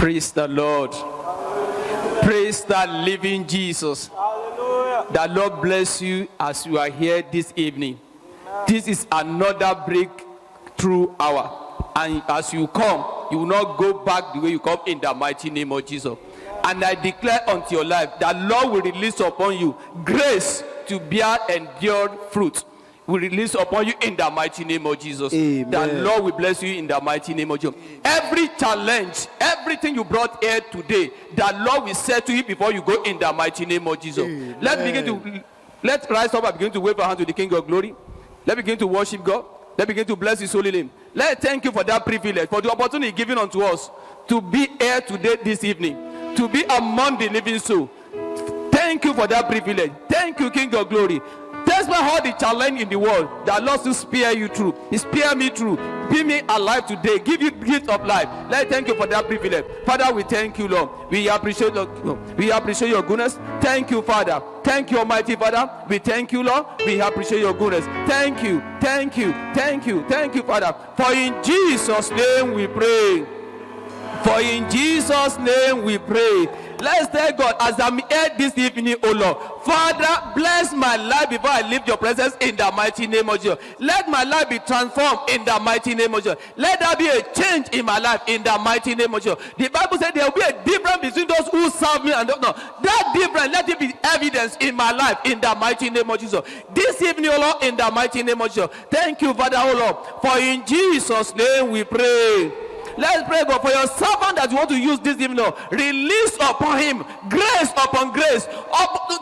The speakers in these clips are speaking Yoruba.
Praise the Lord. Praise the living Jesus. Hallelujah. The Lord bless you as you are here this evening. This is another breakthrough hour. And as you come, you will not go back the way you come in the mighty name of Jesus. And I declare unto your life that Lord will release upon you grace to bear endured fruit. Will release upon you in the mighty name of Jesus. Amen. The Lord will bless you in the mighty name of Jesus. Every challenge, everything you brought here today, the Lord will settle you before you go in the mighty name of Jesus. Amen. Let's rise up and begin to wave our hand to the King of Glory. Let's begin to worship God. Let's begin to bless His holy name. Let's thank you for that privilege, for the opportunity given unto us to be here today, this evening, to be among the living soul. Thank you for that privilege. Thank you, King of Glory. Despite all the challenge in the world, the Lord still spare you through. He spare me through. Be me alive today. Give you gift of life. Let's thank you for that privilege. Father, we thank you, Lord. We appreciate your goodness. Thank you, Father. Thank you, Almighty Father. We thank you, Lord. We appreciate your goodness. Thank you, thank you, thank you, thank you, Father. For in Jesus' name we pray. For in Jesus' name we pray. Let's thank God as I'm here this evening, oh Lord. Father, bless my life before I leave your presence in the mighty name of Jesus. Let my life be transformed in the mighty name of Jesus. Let there be a change in my life in the mighty name of Jesus. The Bible said there will be a difference between those who serve me and don't know. That difference, let it be evidence in my life in the mighty name of Jesus. This evening, oh Lord, in the mighty name of Jesus. Thank you, Father, oh Lord. For in Jesus' name we pray. Let's pray, God, for your servant that you want to use this evening. Release upon him grace upon grace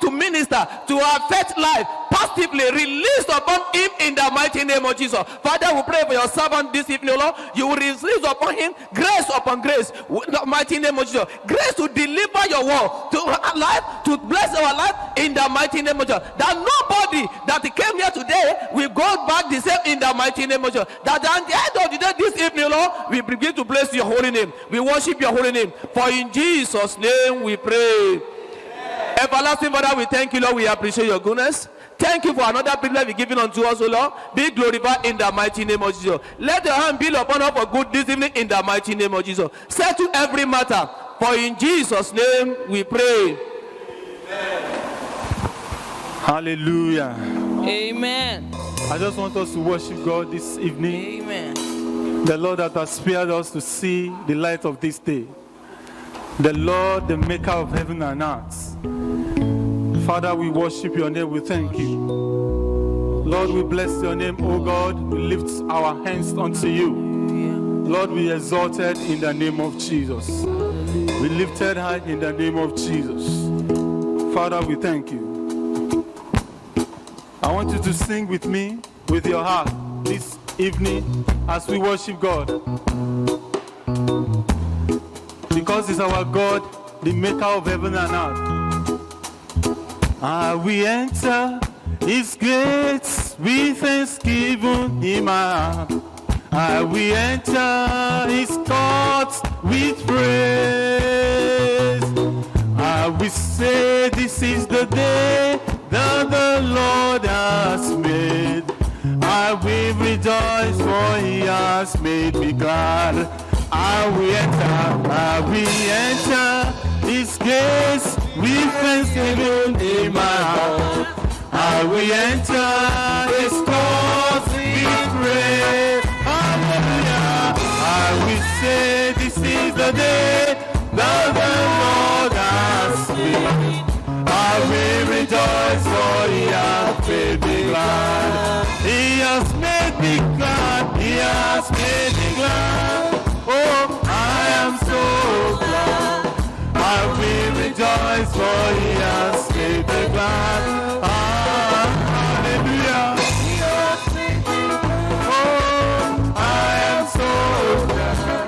to minister, to affect life positively. Release upon him in the mighty name of Jesus. Father, we pray for your servant this evening, Lord. You will release upon him grace upon grace in the mighty name of Jesus. Grace to deliver your word to our life, to bless our life in the mighty name of Jesus. That nobody that came here today will go back the same in the mighty name of Jesus. That at the end of the day this evening, Lord, we begin to bless your holy name. We worship your holy name. For in Jesus' name we pray. Amen. Everlasting Father, we thank you, Lord. We appreciate your goodness. Thank you for another privilege you've given unto us, O Lord. Be glorified in the mighty name of Jesus. Let your hand be upon us for good this evening in the mighty name of Jesus. Settle every matter. For in Jesus' name we pray. Amen. Hallelujah. Amen. I just want us to worship God this evening. Amen. The Lord that has spared us to see the light of this day. The Lord, the maker of heaven and earth. Father, we worship your name. We thank you. Lord, we bless your name, O God. We lift our hands unto you. Lord, we exalted in the name of Jesus. We lifted high in the name of Jesus. Father, we thank you. I want you to sing with me, with your heart, this evening as we worship God, because He's our God, the maker of heaven and earth. We enter His gates with thanksgiving in my heart. We enter His courts with praise. We say this is the day that the Lord has made. I will rejoice, for He has made me glad. I will enter His gates with thanksgiving in my heart. I will enter His courts with praise. Hallelujah. I will say this is the day that the Lord has made. I will rejoice, for He has made me glad. He has made me glad. He has made me glad. Oh, I am so glad. I will rejoice, for He has made me glad. Hallelujah. Oh, I am so glad.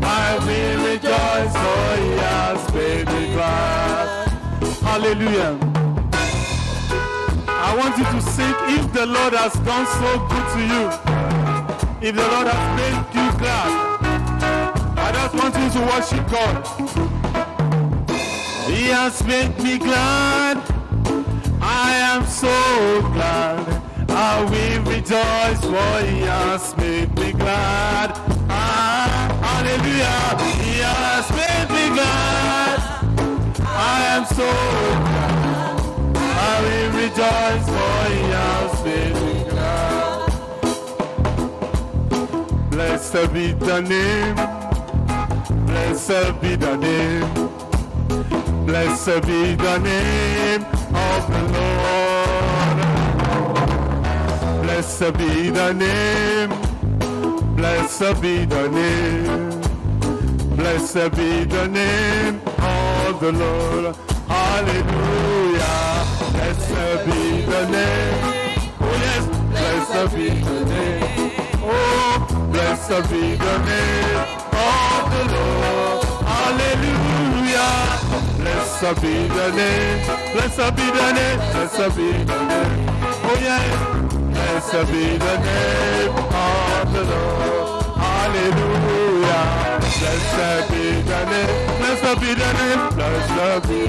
I will rejoice, for He has made me glad. Hallelujah. I want you to sing, if the Lord has done so good to you, if the Lord has made you glad. I just want you to worship God. He has made me glad. I am so glad. I will rejoice, for He has made me glad. Hallelujah. He has made me saving love. Blessed be the name. Blessed be the name. Blessed be the name of the Lord. Blessed be the name. Blessed be the name. Blessed be the name of the Lord. Hallelujah. Blessed be the name. Oh yes, blessed be the name. Oh, blessed be the name of the Lord. Hallelujah. Blessed be the name. Blessed be the name. Blessed be the name. Oh yes. Blessed be the name of the Lord. Hallelujah. Blessed be the name. Blessed be the name. Blessed be.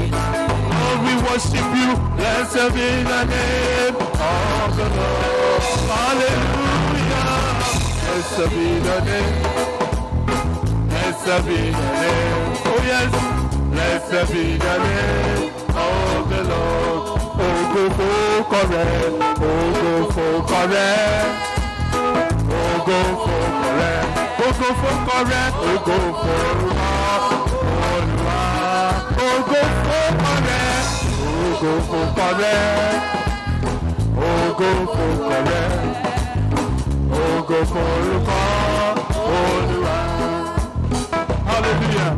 Oh, we worship you. Blessed be the name of the Lord. Hallelujah. Blessed be the name. Blessed be the name. Oh yes. Blessed be the name of the Lord. Oh, go for correct. Oh, go for correct. Oh, go for correct. Oh, go for correct. Oh, go for oh, go for correct. Oh, go for correct. Oh, go for correct. Oh, go for hallelujah.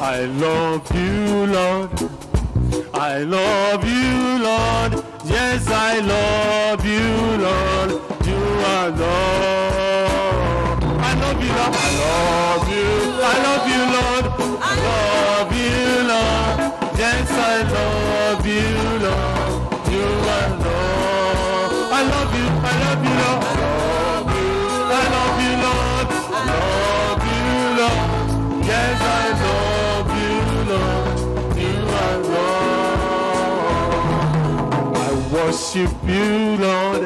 I love you, Lord. I love you, Lord. Yes, I love you, Lord. You are Lord. I love you, Lord. I love you. I love you, Lord. I love you, Lord. Yes, I love you, Lord. You are Lord. I love you. I love you, Lord. I love you. I love you, Lord. I love you, Lord. Yes, I love you, Lord. You are Lord. I worship you, Lord.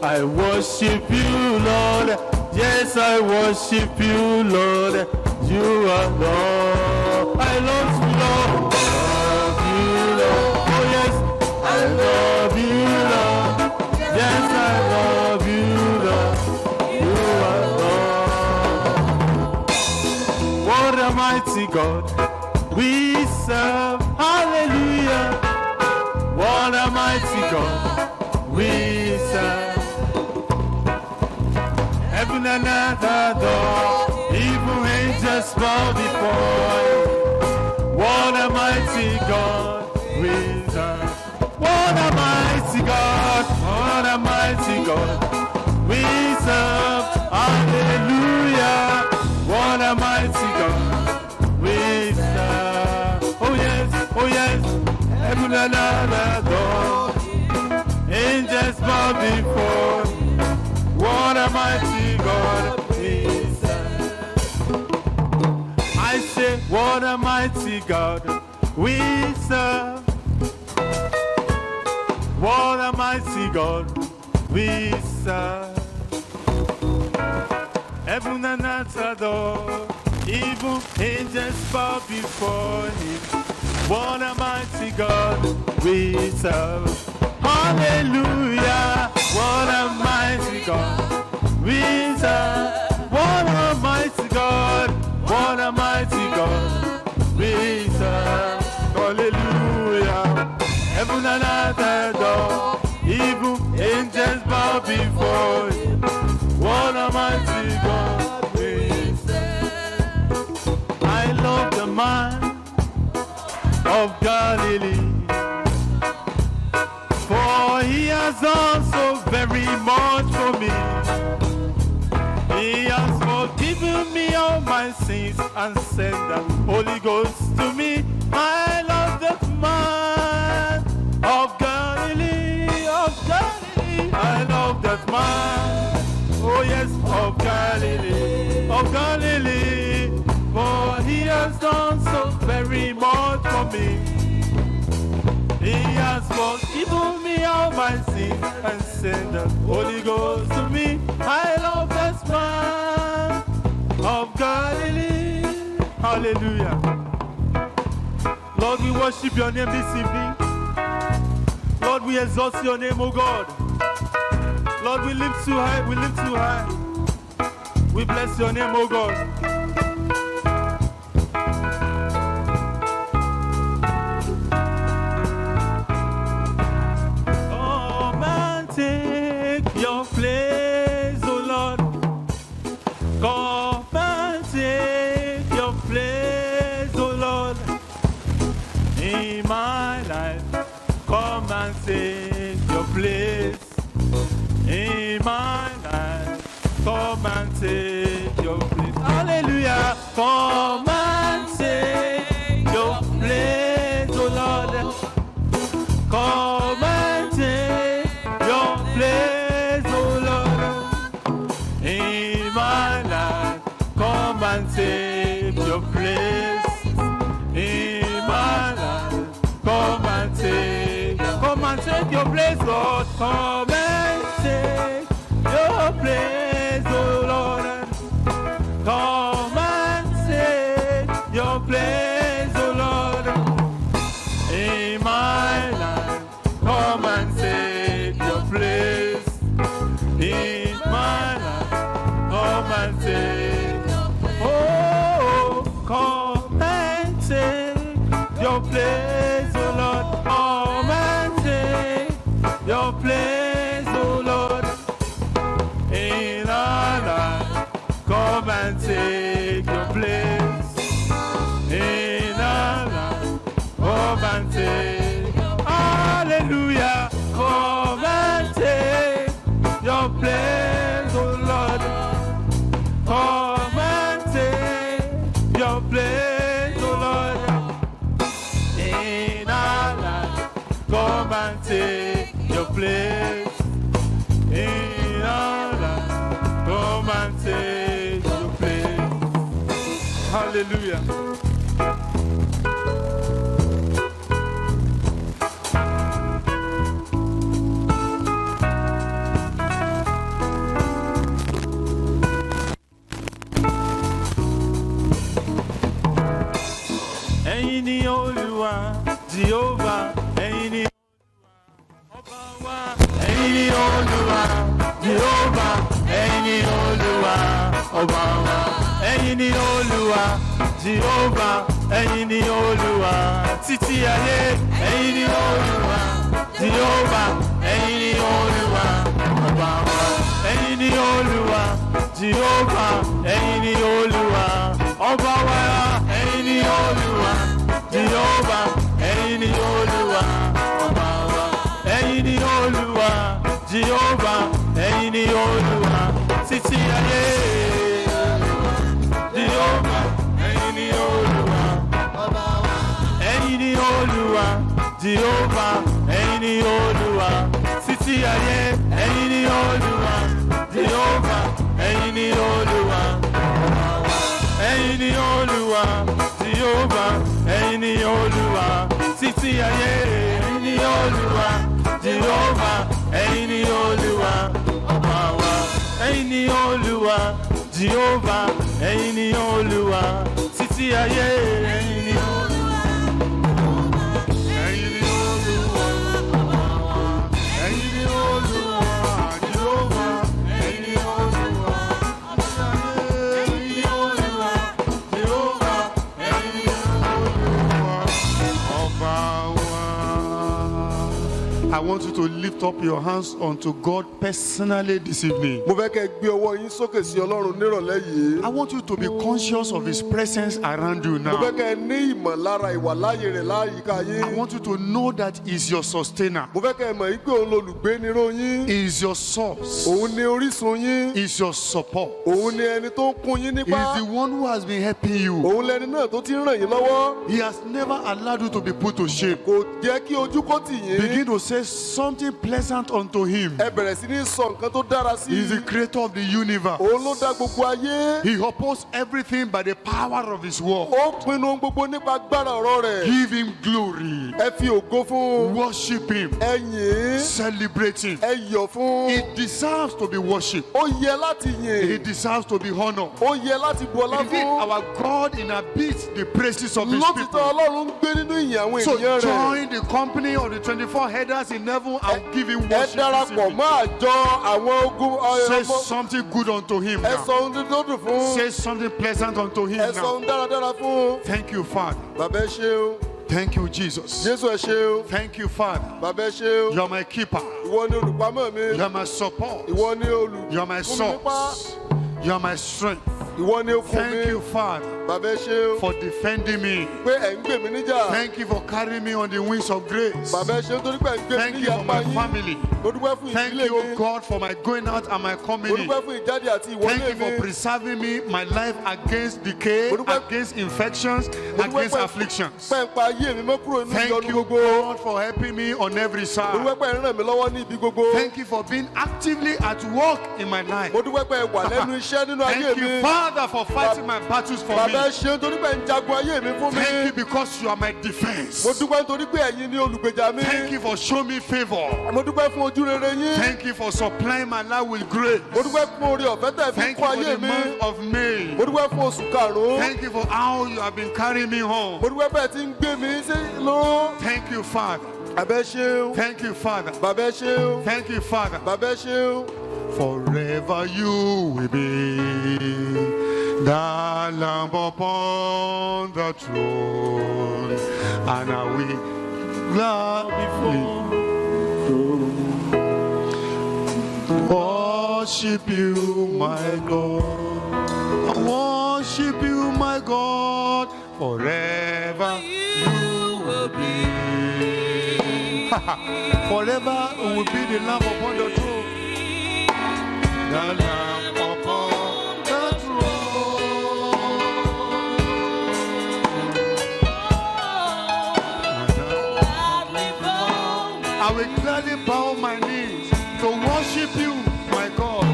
I worship you, Lord. Yes, I worship you, Lord. You are Lord. I love you, Lord. I love you, Lord. Oh yes, I love you, Lord. Yes, I love you, Lord. You are Lord. What a mighty God we serve. Hallelujah. What a mighty God we serve. Heaven and earth adore, even angels bow before you. What a mighty God we serve. What a mighty God, what a mighty God we serve. Hallelujah. What a mighty God we serve. Oh yes, oh yes. Heaven and earth adore, angels bow before you. What a mighty God we serve. I say, what a mighty God we serve. What a mighty God we serve. Heaven and earth adore, even angels bow before him. What a mighty God we serve. Hallelujah. What a mighty God we serve. What a mighty God. What a mighty God we serve. Hallelujah. Heaven and earth adore, even angels bow before you. What a mighty God we serve. I love the man of Galilee, for he has done so very much for me. He has forgiven me all my sins and sent the Holy Ghost to me. I love that man of Galilee, of Galilee. I love that man, oh yes, of Galilee, for he has done so very much for me. He has forgiven me all my sins and sent the Holy Ghost to me. I love this man of Galilee. Hallelujah. Lord, we worship your name this evening. Lord, we exalt your name, O God. Lord, we lift you high, we lift you high. We bless your name, O God. Come and take your place, O Lord. Come and take your place, O Lord. In my life, come and take your place. In my life, come and take your place. Hallelujah. Come and take your place, oh Lord. Come and take your place, oh Lord. In my life, come and take your place. In my life, come and take your place, Lord. Come and take your place, oh Lord. Come and take your place, oh Lord. In my life, come and take your place. In my life, come and take. Oh, come and take your place, oh Lord. Come and take your place, oh Lord. In our life, come and take your place. In our life, come and take. Hallelujah. Come and take your place, oh Lord. Come and take your place, oh Lord. In our life, come and take your place. In our life, come and take your place. Hallelujah. Ẹ̀yin ni Olúwa, Jehovah, ẹ̀yin ni Ọba wa. Ẹ̀yin ni Olúwa, Jehovah, ẹ̀yin ni Olúwa, Ọba wa. Ẹ̀yin ni Olúwa, Jehovah, ẹ̀yin ni Olúwa, títí ayé. Ẹ̀yin ni Olúwa, Jehovah, ẹ̀yin ni Olúwa, Ọba wa. Ẹ̀yin ni Olúwa, Jehovah, ẹ̀yin ni Olúwa, Ọba wa. Ẹ̀yin ni Olúwa, Jehovah, ẹ̀yin ni Olúwa, Ọba wa. Ẹ̀yin ni Olúwa, Jehovah, ẹ̀yin ni Olúwa, títí ayé. Jehovah, ẹ̀yin ni Olúwa, Ọba wa. Ẹ̀yin ni Olúwa, Jehovah, ẹ̀yin ni Olúwa, títí ayé. Ẹ̀yin ni Olúwa, Jehovah, ẹ̀yin ni Olúwa, Ọba wa. Ẹ̀yin ni Olúwa, Jehovah, ẹ̀yin ni Olúwa, títí ayé. Ẹ̀yin ni Olúwa, Jehovah, ẹ̀yin ni Olúwa, Ọba wa. Ẹ̀yin ni Olúwa, Jehovah, ẹ̀yin ni Olúwa, títí ayé. Ẹ̀yin ni Olúwa, ẹ̀yin ni Olúwa, Ọba wa. Ẹ̀yin ni Olúwa, Jehovah, ẹ̀yin ni Olúwa, títí ayé. Ẹ̀yin ni Olúwa, Jehovah, ẹ̀yin ni Olúwa, Ọba wa. I want you to lift up your hands unto God personally this evening. Mo fẹ́ kẹ́ gbé ọwọ́ yín sókè sí Ọlọ́run nírọ̀lẹ́ yìí. I want you to be conscious of His presence around you Mo now. fẹ́ kẹ́ ní ìmọ̀lára ìwàláyé rẹ̀ láyìíká yín. I want you to know that He is your sustainer. Mo fẹ́ kẹ́ mọ̀ yí pé òun lolùgbé nírò yín. He is your source. Òun ni orísun yín. He is your support. Òun ni ẹni tó ń kún yín He nípa. is the one who has been helping you. Òun lẹni náà tó ti ń ràn yín lọ́wọ́. He has never allowed you to be put to shame. Kò jẹ́ kí ojú kó tì yín. Begin to say, something pleasant unto him. ẹ bẹ̀rẹ̀ sí ní sọ nǹkan tó dára sí He is i. the creator of the universe. òun ló dá gbogbo ayé. He upholds everything by the power of his word. ó pinnu ohun gbogbo nípa agbára ọ̀rọ̀ rẹ̀. Give him glory. ẹ fi ògo fún un. Worship him. ẹ yìn ín. Celebrate him. ẹ yọ̀ fún He un. deserves to be worshipped. ó yẹ láti He yìn. deserves to be honored. ó yẹ láti bu ọlá Indeed, fún. our God inhabits the praises of his lótìtọ́ people. ọlọ́run ń gbé nínú ìyìn àwọn So ènìyàn rẹ̀. join the company of the 24 headers in heaven and give him ẹ worship. this darapọ̀ evening. mọ́ àjọ àwọn ogun Say ọmọ. something good unto him ẹ sọ now. ohun tó dùn fún. Say something pleasant unto him ẹ sọ now. ohun dáradára fún. Thank you, Father. bàbá ẹ ṣé o. Thank you, Jesus. jésù ẹ ṣé o. Thank you, Father. bàbá ẹ ṣé o. You are my keeper. ìwọ ni olùpamọ́ mi. You are my support. ìwọ ni You are my fún mi nípa. source. You are my strength. ìwọ ni okun mi. Thank you, Father, bàbá ẹ ṣé o. for defending me. pé ẹ̀ ń gbè mí níjà. Thank you for carrying me on the wings of grace. bàbá ẹ ṣé nítorí pé ẹ̀ ń gbé mi Thank you níjà for pa my yín. family. mo dúpẹ́ fún Thank ìdílé you, mi. O God, for my going out and my coming mo in. dúpẹ́ fún ìjáde àti Thank ìwọlé you for mi. preserving me, my life against decay, against infections, against afflictions. pẹ́ ń pa ayé mi mọ́ kúrò nínú Thank ìyọnu you, gbogbo. God, for helping me on every mo side. dúpẹ́ pé ẹ̀ ń ràn mí lọ́wọ́ ní ibi gbogbo. Thank you for being actively at work in my life. mo dúpẹ́ pé ẹ wà lẹ́nu iṣẹ́ nínú ayé Thank mi. you, Father, for fighting my battles for bàbá me. ẹ ṣé nítorí pé ẹ̀ ń jagun ayé mi fún mi. Thank you because you are my defense. mo dúpẹ́ nítorí pé ẹ̀yin ni olùgbèjà mi. Thank you for showing me favor. mo dúpẹ́ fún ojú rere yín. Thank you for supplying my life with grace. mo dúpẹ́ fún oore ọ̀fẹ́ tẹ̀ fi Thank kún you for ayé the mi. month of May. mo dúpẹ́ fún oṣù karùn-ún. Thank you for how you have been carrying me home. mo dúpẹ́ pé ẹ ti ń gbé mi sí lóró. Thank you, Father. bàbá ẹ ṣé o. Thank you, Father. bàbá ẹ ṣé o. Thank you, Father. bàbá ẹ ṣé o. Forever you will be the Lamb upon the throne, and I will gladly worship you, my God. I worship you, my God. Forever you will be. Forever will be the Lamb upon the throne. The Lamb upon the throne. I will gladly bow my knees to worship you, my God.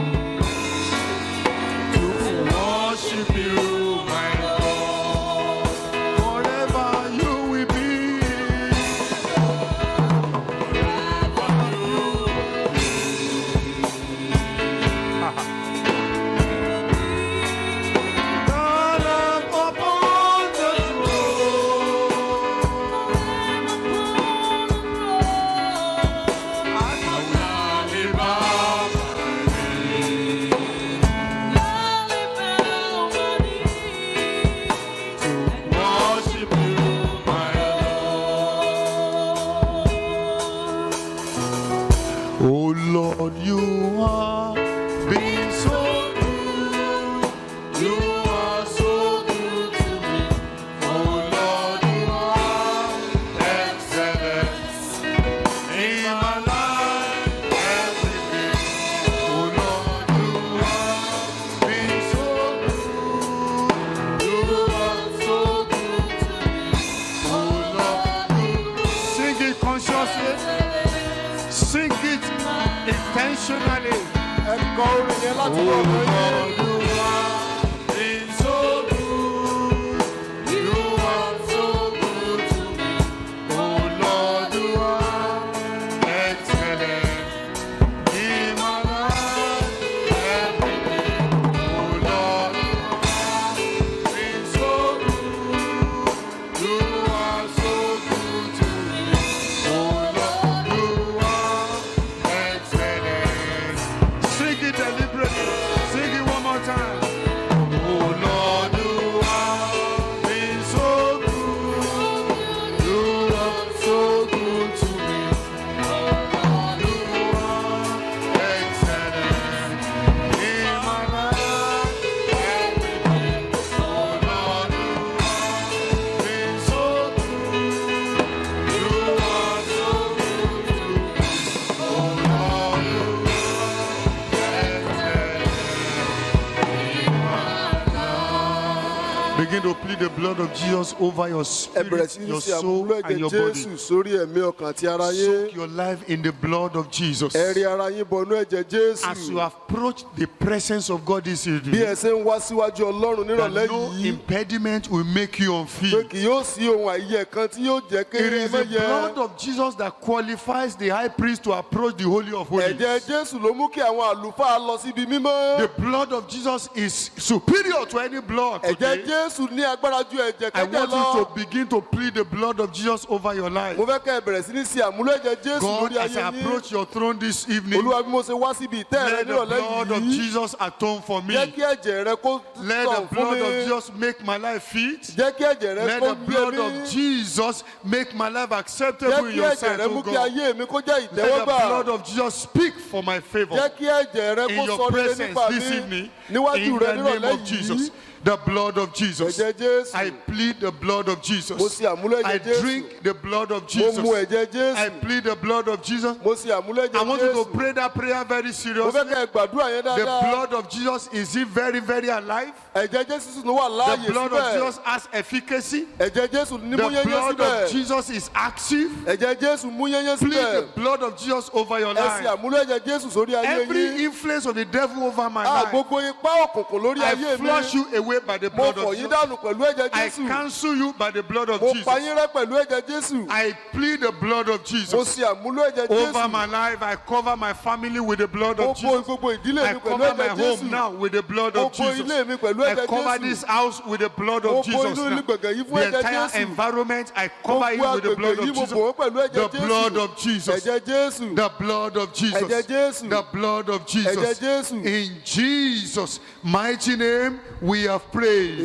To worship you, my God. Forever you will be. The Lamb upon the worship you, my Lord. Oh Lord, you are being so good. You are so good to me. Oh Lord, you are excellent in my life every day. Oh Lord, you are being so good. You are so good to me. Oh Lord, sing it consciously. Sing it intentionally. ẹ kọ orin yẹn láti wọ ọ̀rọ̀ yẹn. You are been so good. You are so good to me. Oh Lord, you are excellent in my life every day. Oh Lord, you are been so good. You are so good to me. Oh Lord, you are excellent. Sing it deliberately. Sing it one more time. begin to plead the blood of Jesus over your ẹ bẹ̀rẹ̀ spirit, sí ní your ṣe soul, àmúlò and ẹ̀jẹ̀ your Jésù body. sórí ẹ̀mí ọkàn àti ara yín. Soak your life in the blood of Jesus. Ẹ rí ara yín bọnú ẹ̀jẹ̀ Jésù. As you approach the presence of God this Bí evening, ẹ ṣe ń wá síwájú Ọlọ́run that nírọ̀lẹ́ no yìí, impediment will make you pé unfit. kì yóò sí ohun àìyẹ kan tí yóò jẹ́ It kéré is the blood mẹ́yẹ. of Jesus that qualifies the high priest to approach the Holy of Holies. Ẹ̀jẹ̀ Jésù ló mú kí àwọn àlùfáà lọ síbi mímọ́. The blood of Jesus is superior to any blood Ẹ̀jẹ̀ today. Jésù ní agbára ju ẹ̀jẹ̀ I kẹ́jẹ̀ want lọ. you to begin to plead the blood of Jesus over your life. Mo fẹ́ kẹ́ ẹ bẹ̀rẹ̀ sí ní ṣe àmúlò ẹ̀jẹ̀ Jésù God, lórí as I ayé yín. approach your throne this evening, Olúwa bí mo ṣe wá síbi ìtẹ́ rẹ let the nírọ̀lẹ́ blood of yìí, Jesus atone for me. jẹ́ kí ẹ̀jẹ̀ rẹ kó Let tàn the fún blood of mi. Jesus make my life fit. Jẹ́ kí ẹ̀jẹ̀ rẹ Let kó the gbé blood mi. of Jesus make my life Jẹ́ acceptable in kí your ẹ̀jẹ̀ sight, rẹ mú oh kí God. ayé mi kó jẹ́ Let the ìtẹ́wọ́gbà. blood of Jesus speak for my favor Jẹ́ kí ẹ̀jẹ̀ rẹ in kó your sọ nílé presence nípa this mi evening. níwájú In rẹ the name nírọ̀lẹ́ of Jesus. yìí. The blood of Jesus. Ẹ̀jẹ̀ Jésù. I plead the blood of Mo Jesus. ṣe àmúlò I ẹ̀jẹ̀ Jésù. drink the blood of Mo Jesus. mu ẹ̀jẹ̀ I Jésù. plead the blood of Jesus. Mo ṣe àmúlò I ẹ̀jẹ̀ want you to Jésù. pray that prayer very Mo seriously. fẹ́ kẹ́ ẹ gbàdúrà yẹn The dáadáa. blood of Jesus, is it very, very alive? Ẹ̀jẹ̀ Jésù sì ló wà láàyè The blood of síbẹ̀. Jesus has efficacy. Ẹ̀jẹ̀ Jésù ní mú The yẹ́yẹ́ blood of síbẹ̀. Jesus is active. Ẹ̀jẹ̀ Jésù mú yẹ́yẹ́ Plead the síbẹ̀. blood of Jesus over your Ẹ ṣe life. àmúlò ẹ̀jẹ̀ Jésù sórí ayé Every yín. influence of the devil over my life, Gbogbo ipá òkùnkùn lórí I ayé mi. flush you away by the Mo blood fọ̀ of yín Jesus. dànù pẹ̀lú ẹ̀jẹ̀ I Jésù. cancel you by the blood of Mo Jesus. pa yín rẹ́ pẹ̀lú ẹ̀jẹ̀ Jésù. I plead the blood of Mo Jesus ṣe àmúlò ẹ̀jẹ̀ over Jésù. my life. I cover my family with the blood Mo of bo Jesus. gbogbo ìdílé I mi pẹ̀lú cover my ẹ̀jẹ̀ home Jésù. now with the blood Mo of bo Jesus. ilé mi pẹ̀lú I ẹ̀jẹ̀ cover Jésù. this house with the blood Mo of bo Jesus inú now. ilé gbọ̀ngàn yìí fún The ẹ̀jẹ̀ entire Jésù. environment, I cover it Gbogbo with the blood agbègbè yìí of mo Jesus. bò wọ́n pẹ̀lú ẹ̀jẹ̀ The Jésù. blood of Jesus. Ẹ̀jẹ̀ Jésù. The blood of Jesus. Ẹ̀jẹ̀ Jésù. The blood of Ẹ̀jẹ̀ Jesus. Jésù. In Jesus' mighty name, we have prayed.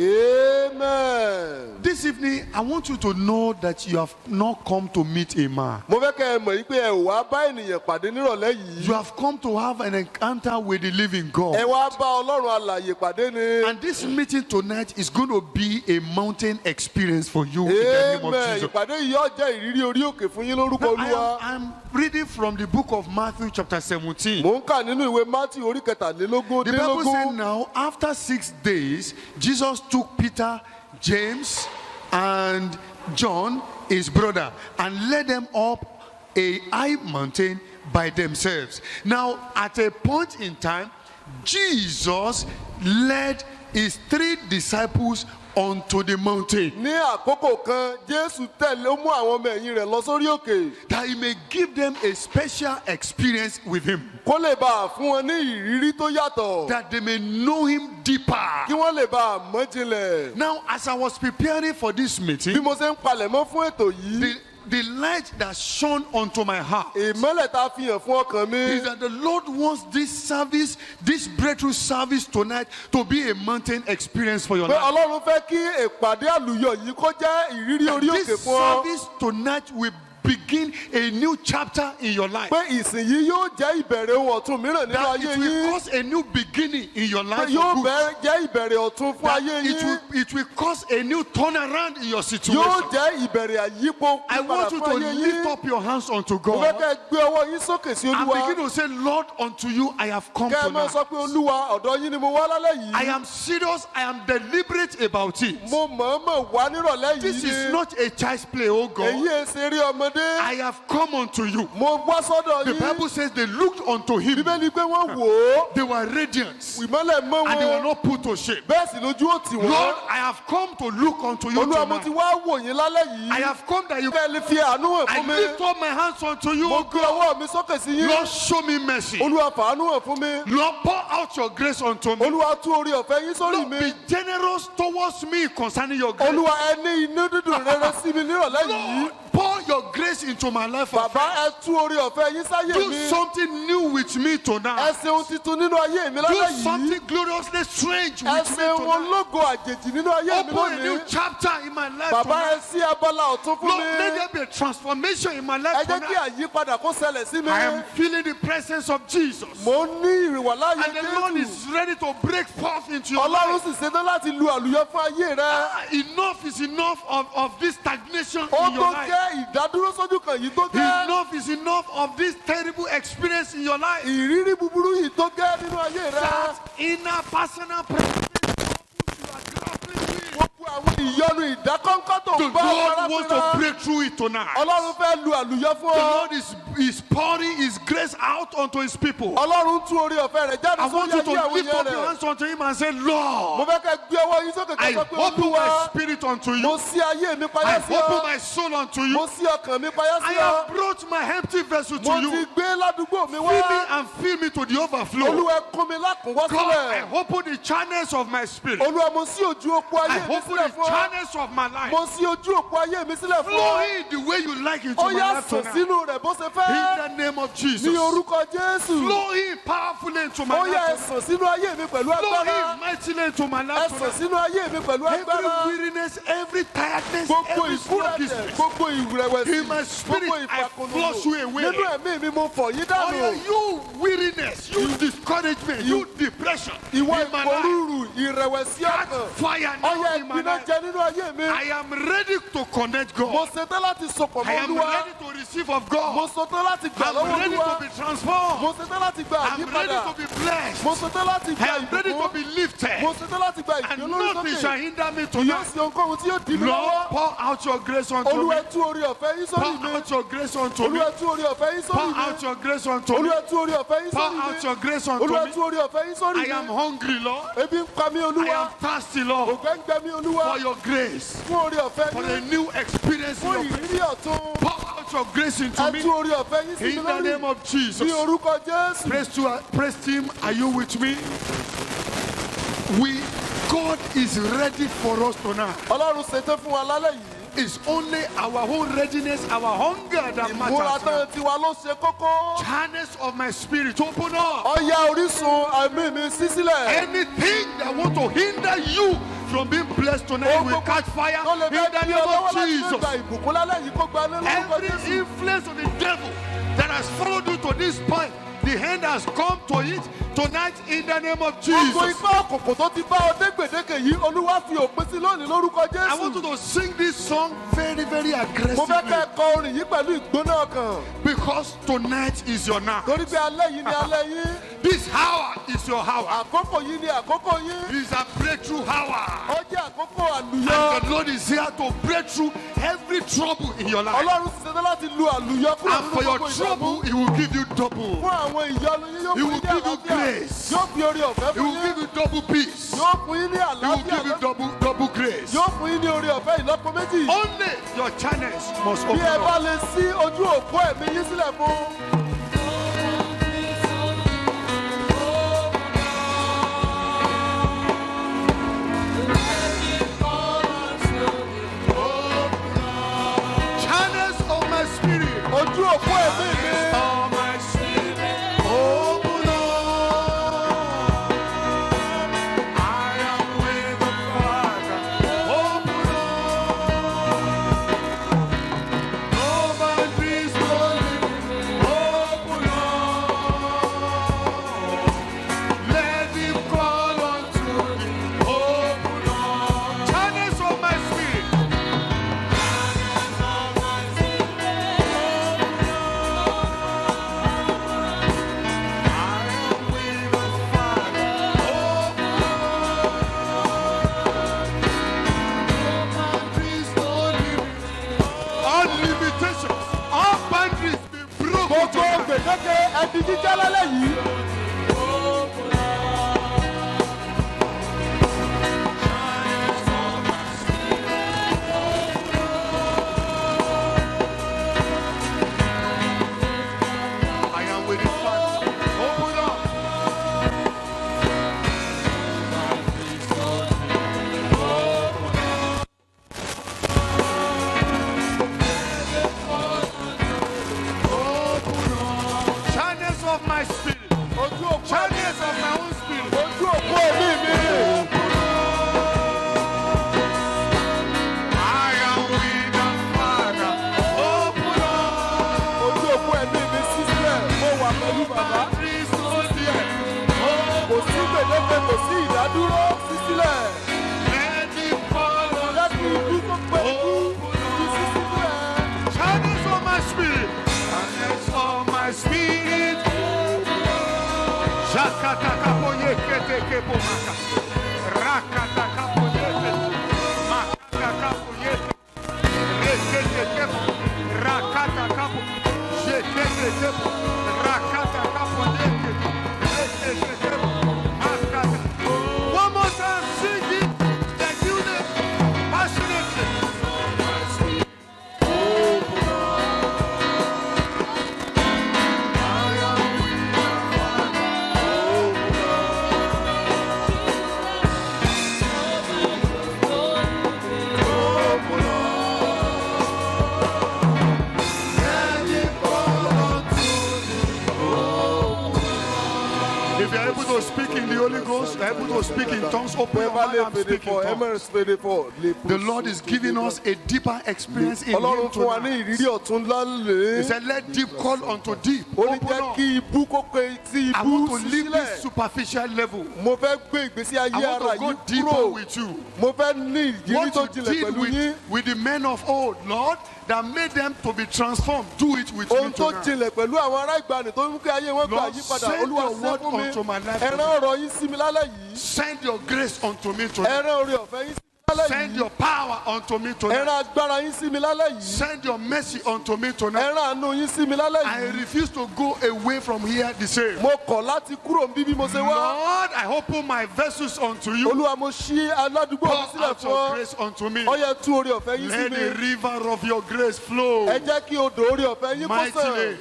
Amen. This evening, I want you to know that you have not come to meet a man. Mo fẹ́ kẹ́ ẹ mọ̀ yí pé ẹ ò wá bá ènìyàn pàdé nírọ̀lẹ́ yìí. You have come to have an encounter with the living Ẹ God. wá bá Ọlọ́run alààyè pàdé ni. And this meeting tonight is going to be a mountain experience for you in the name of Amen. Jesus. Ìpàdé yìí yóò jẹ́ ìrírí orí òkè fún yín lórúkọ Olúwa. I'm reading from the book of Matthew chapter 17. Mò ń kà nínú ìwé Mátì orí kẹtàlélógún The Bible said dínlógún. now, after 6 days, Jesus took Peter, James, and John, his brother, and led them up a high mountain by themselves. Now, at a point in time, Jesus led his 3 disciples onto the mountain Ní àkókò kan, Jésù tẹ̀lé ó mú àwọn ọmọ ẹ̀yìn rẹ̀ lọ sórí òkè. that he may give them a special experience with him, Kó lè bá a fún wọn ní ìrírí tó yàtọ̀. that they may know him deeper. Kí wọ́n lè bá a mọ̀ jinlẹ̀. Now, as I was preparing for this Bí meeting, mo ṣe ń palẹ̀mọ́ fún ètò yìí, the light that shone onto my heart ìmọ́lẹ̀ tá a fi hàn fún ọkàn mi. is that the Lord wants this service, this breakthrough service tonight, to be a mountain experience for your Pé life. Ọlọ́run fẹ́ kí ìpàdé àlùyọ yìí kó jẹ́ ìrírí orí òkè This fún ọ. service tonight will begin a new chapter in your life. Pé ìsìn yìí yóò jẹ́ ìbẹ̀rẹ̀ ohun ọ̀tun mìíràn nínú That ayé it will yín. cause a new beginning in your Pé life. yóò for good. jẹ́ ìbẹ̀rẹ̀ ọ̀tun fún That ayé yín. it will cause a new turnaround in your situation. Yóò jẹ́ ìbẹ̀rẹ̀ àyípo I padà want you fún to ayé lift yín. up your hands unto Mo fẹ́ God kẹ́ ẹ gbé ọwọ́ yín sókè sí and Olúwa. begin to say, Lord, unto you I have come Kẹ́ ẹ máa tonight. sọ pé Olúwa ọ̀dọ̀ yín ni mo wá lálẹ́ I yìí. am serious, I am deliberate about it. Mo mọ̀ọ́mọ̀ wá nírọ̀lẹ́ This yìí is ni. not a child's play, oh Èyí God. èsè rí ọmọdé. I have come unto you. Mo wá sọ́dọ̀ The yín. Bible says they looked unto him. Bíbélì pé wọ́n wò ó. They were radiant Ìmọ́lẹ̀ mọ́ and they were wọn. not put to shame. Bẹ́ẹ̀ sì lójú ó tì Lord, wọ́n. I have come to look unto you Olúwa mo ti tonight. wá wò yín lálẹ́ yìí. I have come that you Kẹ́ ẹ lè fi àánú hàn I fún mi. lift up my hands unto you, Mo oh gbé God. ọwọ́ mi sókè sí yín. Lord, show me mercy. Olúwa fàánú hàn fún mi. Lord, pour out your grace unto me. Olúwa tú orí ọ̀fẹ́ yín sórí Lord, mi. be generous towards me concerning your grace. Olúwa ẹ ní inú dídùn rere sí mi nírọ̀lẹ́ yìí. Lord, pour your grace into my life. Bàbá ẹ tú orí ọ̀fẹ́ yín sáyé Do mi. something new with me Ẹ tonight. ṣe ohun tuntun nínú ayé mi Do lálẹ́ yìí. something gloriously strange Ẹ with me ṣe ohun tonight. ológo àjèjì nínú ayé mi Open a new lónìí. chapter in my life Bàbá tonight. ẹ ṣí abala ọ̀tún fún Lord, mi. let there be a transformation in my Ẹ life jẹ́ kí tonight. àyípadà kó ṣẹlẹ̀ sí mi. I am feeling the presence of Jesus. Mo ní ìrìwà láyé And the Lord Jésù. is ready to break forth into your Ọlọ́run life. sì ṣetán láti lu àlùyọ fún ayé rẹ. Enough is enough of this stagnation Ó in your tó life. gẹ́ ìdádúró sójú kan yìí tó gẹ́. Enough is enough of this terrible experience in your life. Ìrírí búburú yìí tó gẹ́ nínú ayé rẹ. That inner personal presence you are grappling with. Gbogbo àwọn ṣe ìdákọ́ńkọ́ tó The ń bá Lord wants to arábìnrin. break through it tonight. Ọlọ́run fẹ́ lu àlùyọ fún The ọ. Lord is pouring His grace out unto His people. Ọlọ́run tú orí ọ̀fẹ́ rẹ̀ jáde I sórí want you ayé to àwọn lift èèyàn up your rẹ̀. hands unto Him and say, Mo Lord, fẹ́ kẹ́ gbé ọwọ́ yín sókè I kẹ́ sọ pé open Olúwa, my spirit unto mo you. ṣí ayé mi I payá sí open ọ. my soul unto Mo you. ṣí ọkàn mi payá I sí ọ. have brought my empty vessel to Mo ti you. gbé ládùúgbò mi Fill me wá. and fill me to the overflow. Olúwa kún mi lákùnwọ́ God, I sílẹ̀. open the channels of my spirit. Olúwa mo ṣí ojú òpó I ayé mi open sílẹ̀ the fún ọ. channels of my life. Mo ṣí ojú òpó ayé mi sílẹ̀ fún Flow ọ. in the way you like it to Ó my yá life sàn tonight. sínú rẹ̀ bó ṣe In fẹ́. the name of Ní Jesus. orúkọ Jésù. Flow in powerfully into my Ó yá ẹ life. sàn sínú ayé mi pẹ̀lú Flow agbára. in mightily into my Ẹ life. sàn sínú ayé mi pẹ̀lú Every agbára. weariness, every tiredness, Gbogbo every ìkúrẹ̀tẹ̀, sluggishness. gbogbo ìrẹ̀wẹ̀sì, In my spirit, gbogbo I ìfàkùnùnù. flush you away. Nínú ẹ̀mí mi mo fọ̀ yí Oh, yeah, dànù. you weariness, you discouragement, you depression. Ìwọ in my life. ìpòrúurù, ìrẹ̀wẹ̀sì Catch ọkàn. fire Ó now yá in my ìgbiná life. jẹ nínú ayé mi. I am ready to connect Mo God. ṣetán láti sopọ̀ I mọ́ am Olúwa. ready to receive of Mo God. ṣetán láti gbà I'm lọ́wọ́ ready Olúwa. to be transformed. Mo ṣetán láti gba I'm ready àyípadà. to be blessed. Mo ṣetán láti I gba am ready to ìbùkún. be lifted. Mo ṣetán láti gba And ìgbé nothing shall olórí sókè. hinder me Yóò tonight. sí ohunkóhun tí yóò dì mí Lord, lọ́wọ́. pour out your grace unto me. Olúwa tú orí ọ̀fẹ́ yín sórí Pour mi. out your grace unto me. Olúwa tú orí ọ̀fẹ́ yín Pour sórí mi. out your grace unto me. Olúwa tú orí ọ̀fẹ́ yín Pour sórí out mi. your grace unto Olúwa me. tú orí ọ̀fẹ́ yín sórí I mi. am hungry, Lord. Ebi ń pa mí I Olúwa. am thirsty, Lord, Ògbẹ́ ń gbẹ mí Olúwa. for your grace, Fún orí ọ̀fẹ́ for a yín. new experience. Fún in your- ìrírí ọ̀tun. Pour out your grace into Ẹ me. tú orí ọ̀fẹ́ yín sí mi In the name lórí. of Jesus. Ní orúkọ Jésù. Praise Him. Are you with me? God is ready for us tonight. Ọlọ́run ṣetán fún wa lálẹ́ yìí. It's only our own readiness, our hunger that Ìmúra matters. tán now. tiwa ló ṣe kókó. Channels of my spirit open up. Ọya orísun ẹ̀mí mi ṣí sílẹ̀. Anything that want to hinder you from being blessed tonight will catch fire Tó lè in fẹ́ the di name ọlọ́wọ́ of láti lè Jesus. gba ìbùkún lálẹ́ yìí kó gba ní lórúkọ Every Jésù. influence of the devil that has followed you to this point, the hand has come to it tonight in the name of Gbogbo Jesus. ipá òkùnkùn tó ti bá ọ dé gbèdéke yìí, Olúwa fi òpin sí lónìí lórúkọ I want you Jésù. to sing this song very, very Mo fẹ́ aggressively kẹ́ ẹ kọ orin yìí pẹ̀lú ìgbóná ọkàn. because tonight is your night. Torí pé alẹ́ yìí ni alẹ́ yín. This hour is your hour. Àkókò yìí ni àkókò yín. It is a breakthrough hour. Ó jẹ́ àkókò àlùyọ. And the Lord is here to break through every trouble in your life. Ọlọ́run ti ṣetán láti lu àlùyọ kúrò And nínú for your gbogbo trouble, ìdààmú. He will give you double. Fún àwọn ìyọnu yín yóò He fún will yín ní give you àlàáfíà. grace. Yóò fi orí ọ̀fẹ́ He fún will yín. give you double peace. Yóò fún yín ní He will give you àlàáfíà. double grace. Yóò fún yín ní orí ọ̀fẹ́ ìlọ́po méjì. Only your channels must Bí open ẹ bá up. lè ṣí ojú òpó ẹ̀mí yín sílẹ̀ fún. Channels of my spirit. Ojú òpó ẹ̀mí mi. Of my spirit. Open up. I am with the Father. Open up. No boundaries, no limits. Open up. Let Him call unto me. Open up. Channels of my spirit. All limitations, all boundaries be broken Gbogbo tonight. gbèdéke ẹbí jíjá lálẹ́ yìí. I am with you, Father. Open up. Channels of my spirit. Ojú òpó ẹ̀mí Channels of my own spirit. Ojú òpó ẹ̀mí mi. I am with the Father. Open up. Ojú òpó ẹ̀mí mi ṣí sílẹ̀. Mo wà pẹ̀lú bàbá. Boundaries no limits. Kò sí gbèdéke, kò sí ìdádúró. Ṣí sílẹ̀. Let Him fall on Lẹ́kùn ikú tó pé ikú. Fi ṣí sílẹ̀. Channels of my spirit. Channels of my spirit. Shakatakapoyeketeke pomaka. Rakatakapoyekete. Makatakapoyekete. One more time, sing it like you did, passionately. If you're able to speak in the Holy Ghost, you're able to speak in tongues, open your mouth and speak in tongues. The Lord is giving us a deeper experience in Him Ọlọ́run fún wa ní tonight. ìrírí ọ̀tún ńlá He lè. said, let deep call unto deep. Ó ní Open jẹ́ up. kí ibú kó pe tí I ibú want to sí leave this sílẹ̀. superficial level. Mo fẹ́ gbé ìgbésí I ayé ara want to yìí go deeper kúrò. with you. Mo fẹ́ ní ìrírí What tó you jinlẹ̀ did pẹ̀lú yín. with the men of old, Lord, that made them to be transformed, do it with me Ohun tó tonight. jinlẹ̀ pẹ̀lú àwọn ará ìgbàanì tó ń kí ayé wọn gbà Lord, yípadà. send Olúwa your ṣe word fún mi. unto my life Ẹ rán tonight. ọ̀rọ̀ yín sí mi lálẹ́ yìí. Send your grace unto me Ẹ tonight. rán oore ọ̀fẹ́ yín sí mi lálẹ́ Send yìí. your power unto me Ẹ tonight. rán agbára yín sí mi lálẹ́ yìí. Send your mercy unto me Ẹ tonight. rán àánú yín sí mi lálẹ́ I yìí. refuse to go away from here the same. Mo kọ̀ láti kúrò níbí bí mo ṣe wá. Lord, I open my vessels unto you. Olúwa mo ṣí aládùúgbò mi Pour sílẹ̀ out fún your ọ. grace unto me. Ó yẹ tú oore ọ̀fẹ́ yín sí Let mi. the river of your grace flow Ẹ jẹ́ kí odò oore ọ̀fẹ́ yín kó mightily. sàn.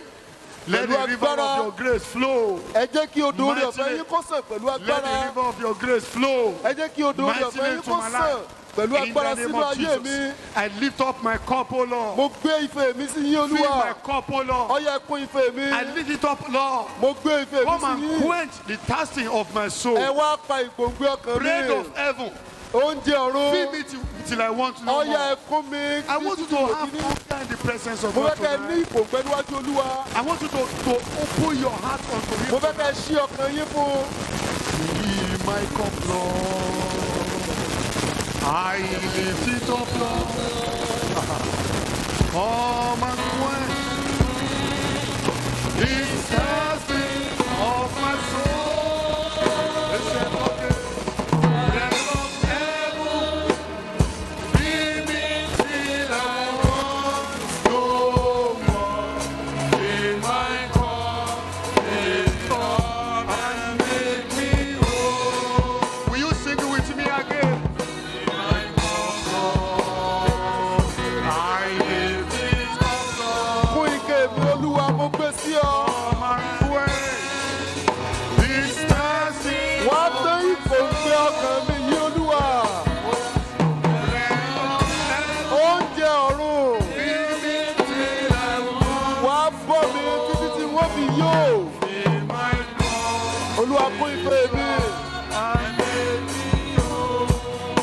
Let the river of your grace flow. Ẹ jẹ́ kí odò oore ọ̀fẹ́ Mightily. yín kó sàn pẹ̀lú Let the agbára. river of your grace flow. Ẹ jẹ́ kí odò oore ọ̀fẹ́ Mightily yín into kó my sàn life. pẹ̀lú In agbára the name sínú of ayé mi. Jesus, I lift up my cup, O Lord. Mo gbé ife mi sí yín Fill my Olúwa. cup, O Ó Lord. yẹ kún ife mi. I lift it up, Lord. Mo gbé ife mi Come sí and yín. quench the thirsting of my soul. Ẹ wá pa ìgbòǹgbẹ ọkàn Bread mi. of heaven. Oúnjẹ Feed ọ̀run. me till I want no Ó yẹ more. kún mi. I want you to have hunger in the presence of Mo God fẹ́ kẹ́ ní tonight. ìgbòǹgbẹ níwájú Olúwa. I want you to open your heart unto Mo Him. fẹ́ kẹ́ ṣí ọkàn yín fún. Be my cup, Lord. I lift it up, Lord. Come and quench this thirsting of my soul. Listen, okay. Bread of heaven, feed me till I want no more. Fill my cup, fill up and make me whole. Will you sing it with me again? I lift it up, Lord. Fún ike mi Olúwa mo gbé sí ọ. Come and quench this thirsting Wá tán ìgbòǹgbẹ ọkàn mi yí Olúwa. bread of heaven. Oúnjẹ ọ̀run. Feed me till I want. Wá bọ́ mi títí tí wọ́n fi yó. Fill my cup Olúwa kún ife mi. and make me whole.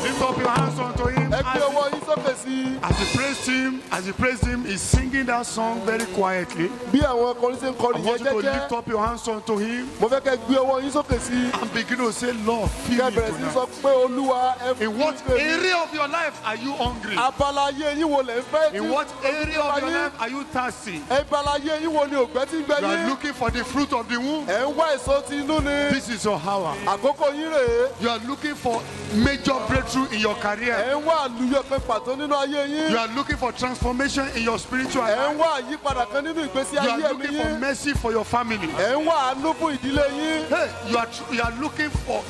Lift up your hands unto Him. Ẹ gbé ọwọ́ yín sókè sí i. As he praised him, he's singing that song very quietly. Bí àwọn akọrin ṣe ń I kọrin want yẹn you to lift jẹ́jẹ́. up your hands unto him Mo fẹ́ kẹ́ gbé ọwọ́ yín sókè sí i. and begin to say, Lord, feed Kẹ́ me bẹ̀rẹ̀ sí sọ tonight. pé Olúwa ẹ fún In what ife mi. area of your life are you hungry? Abala ayé yín wo lẹ̀ ń fẹ́ tí? In what area of your life are you thirsty? Abala ayé yín wo ni ògbẹ́ tí ń gbẹ You are yín? looking for the fruit of the womb. Ẹ̀ ń wá èso ti inú ni. This is your hour. Àkókò yín rèé. You are looking for major breakthrough in your career. Ẹ̀ ń wá àlùyọ kan pàtó nínú ayé yín. You are looking for transformation in your spiritual Ẹ̀ ń life. wá àyípadà kan nínú ìgbésí You ayé are ẹ̀mí looking for yín. mercy for your family. Ẹ̀ ń wá àánú fún ìdílé yín. Hey, you are looking for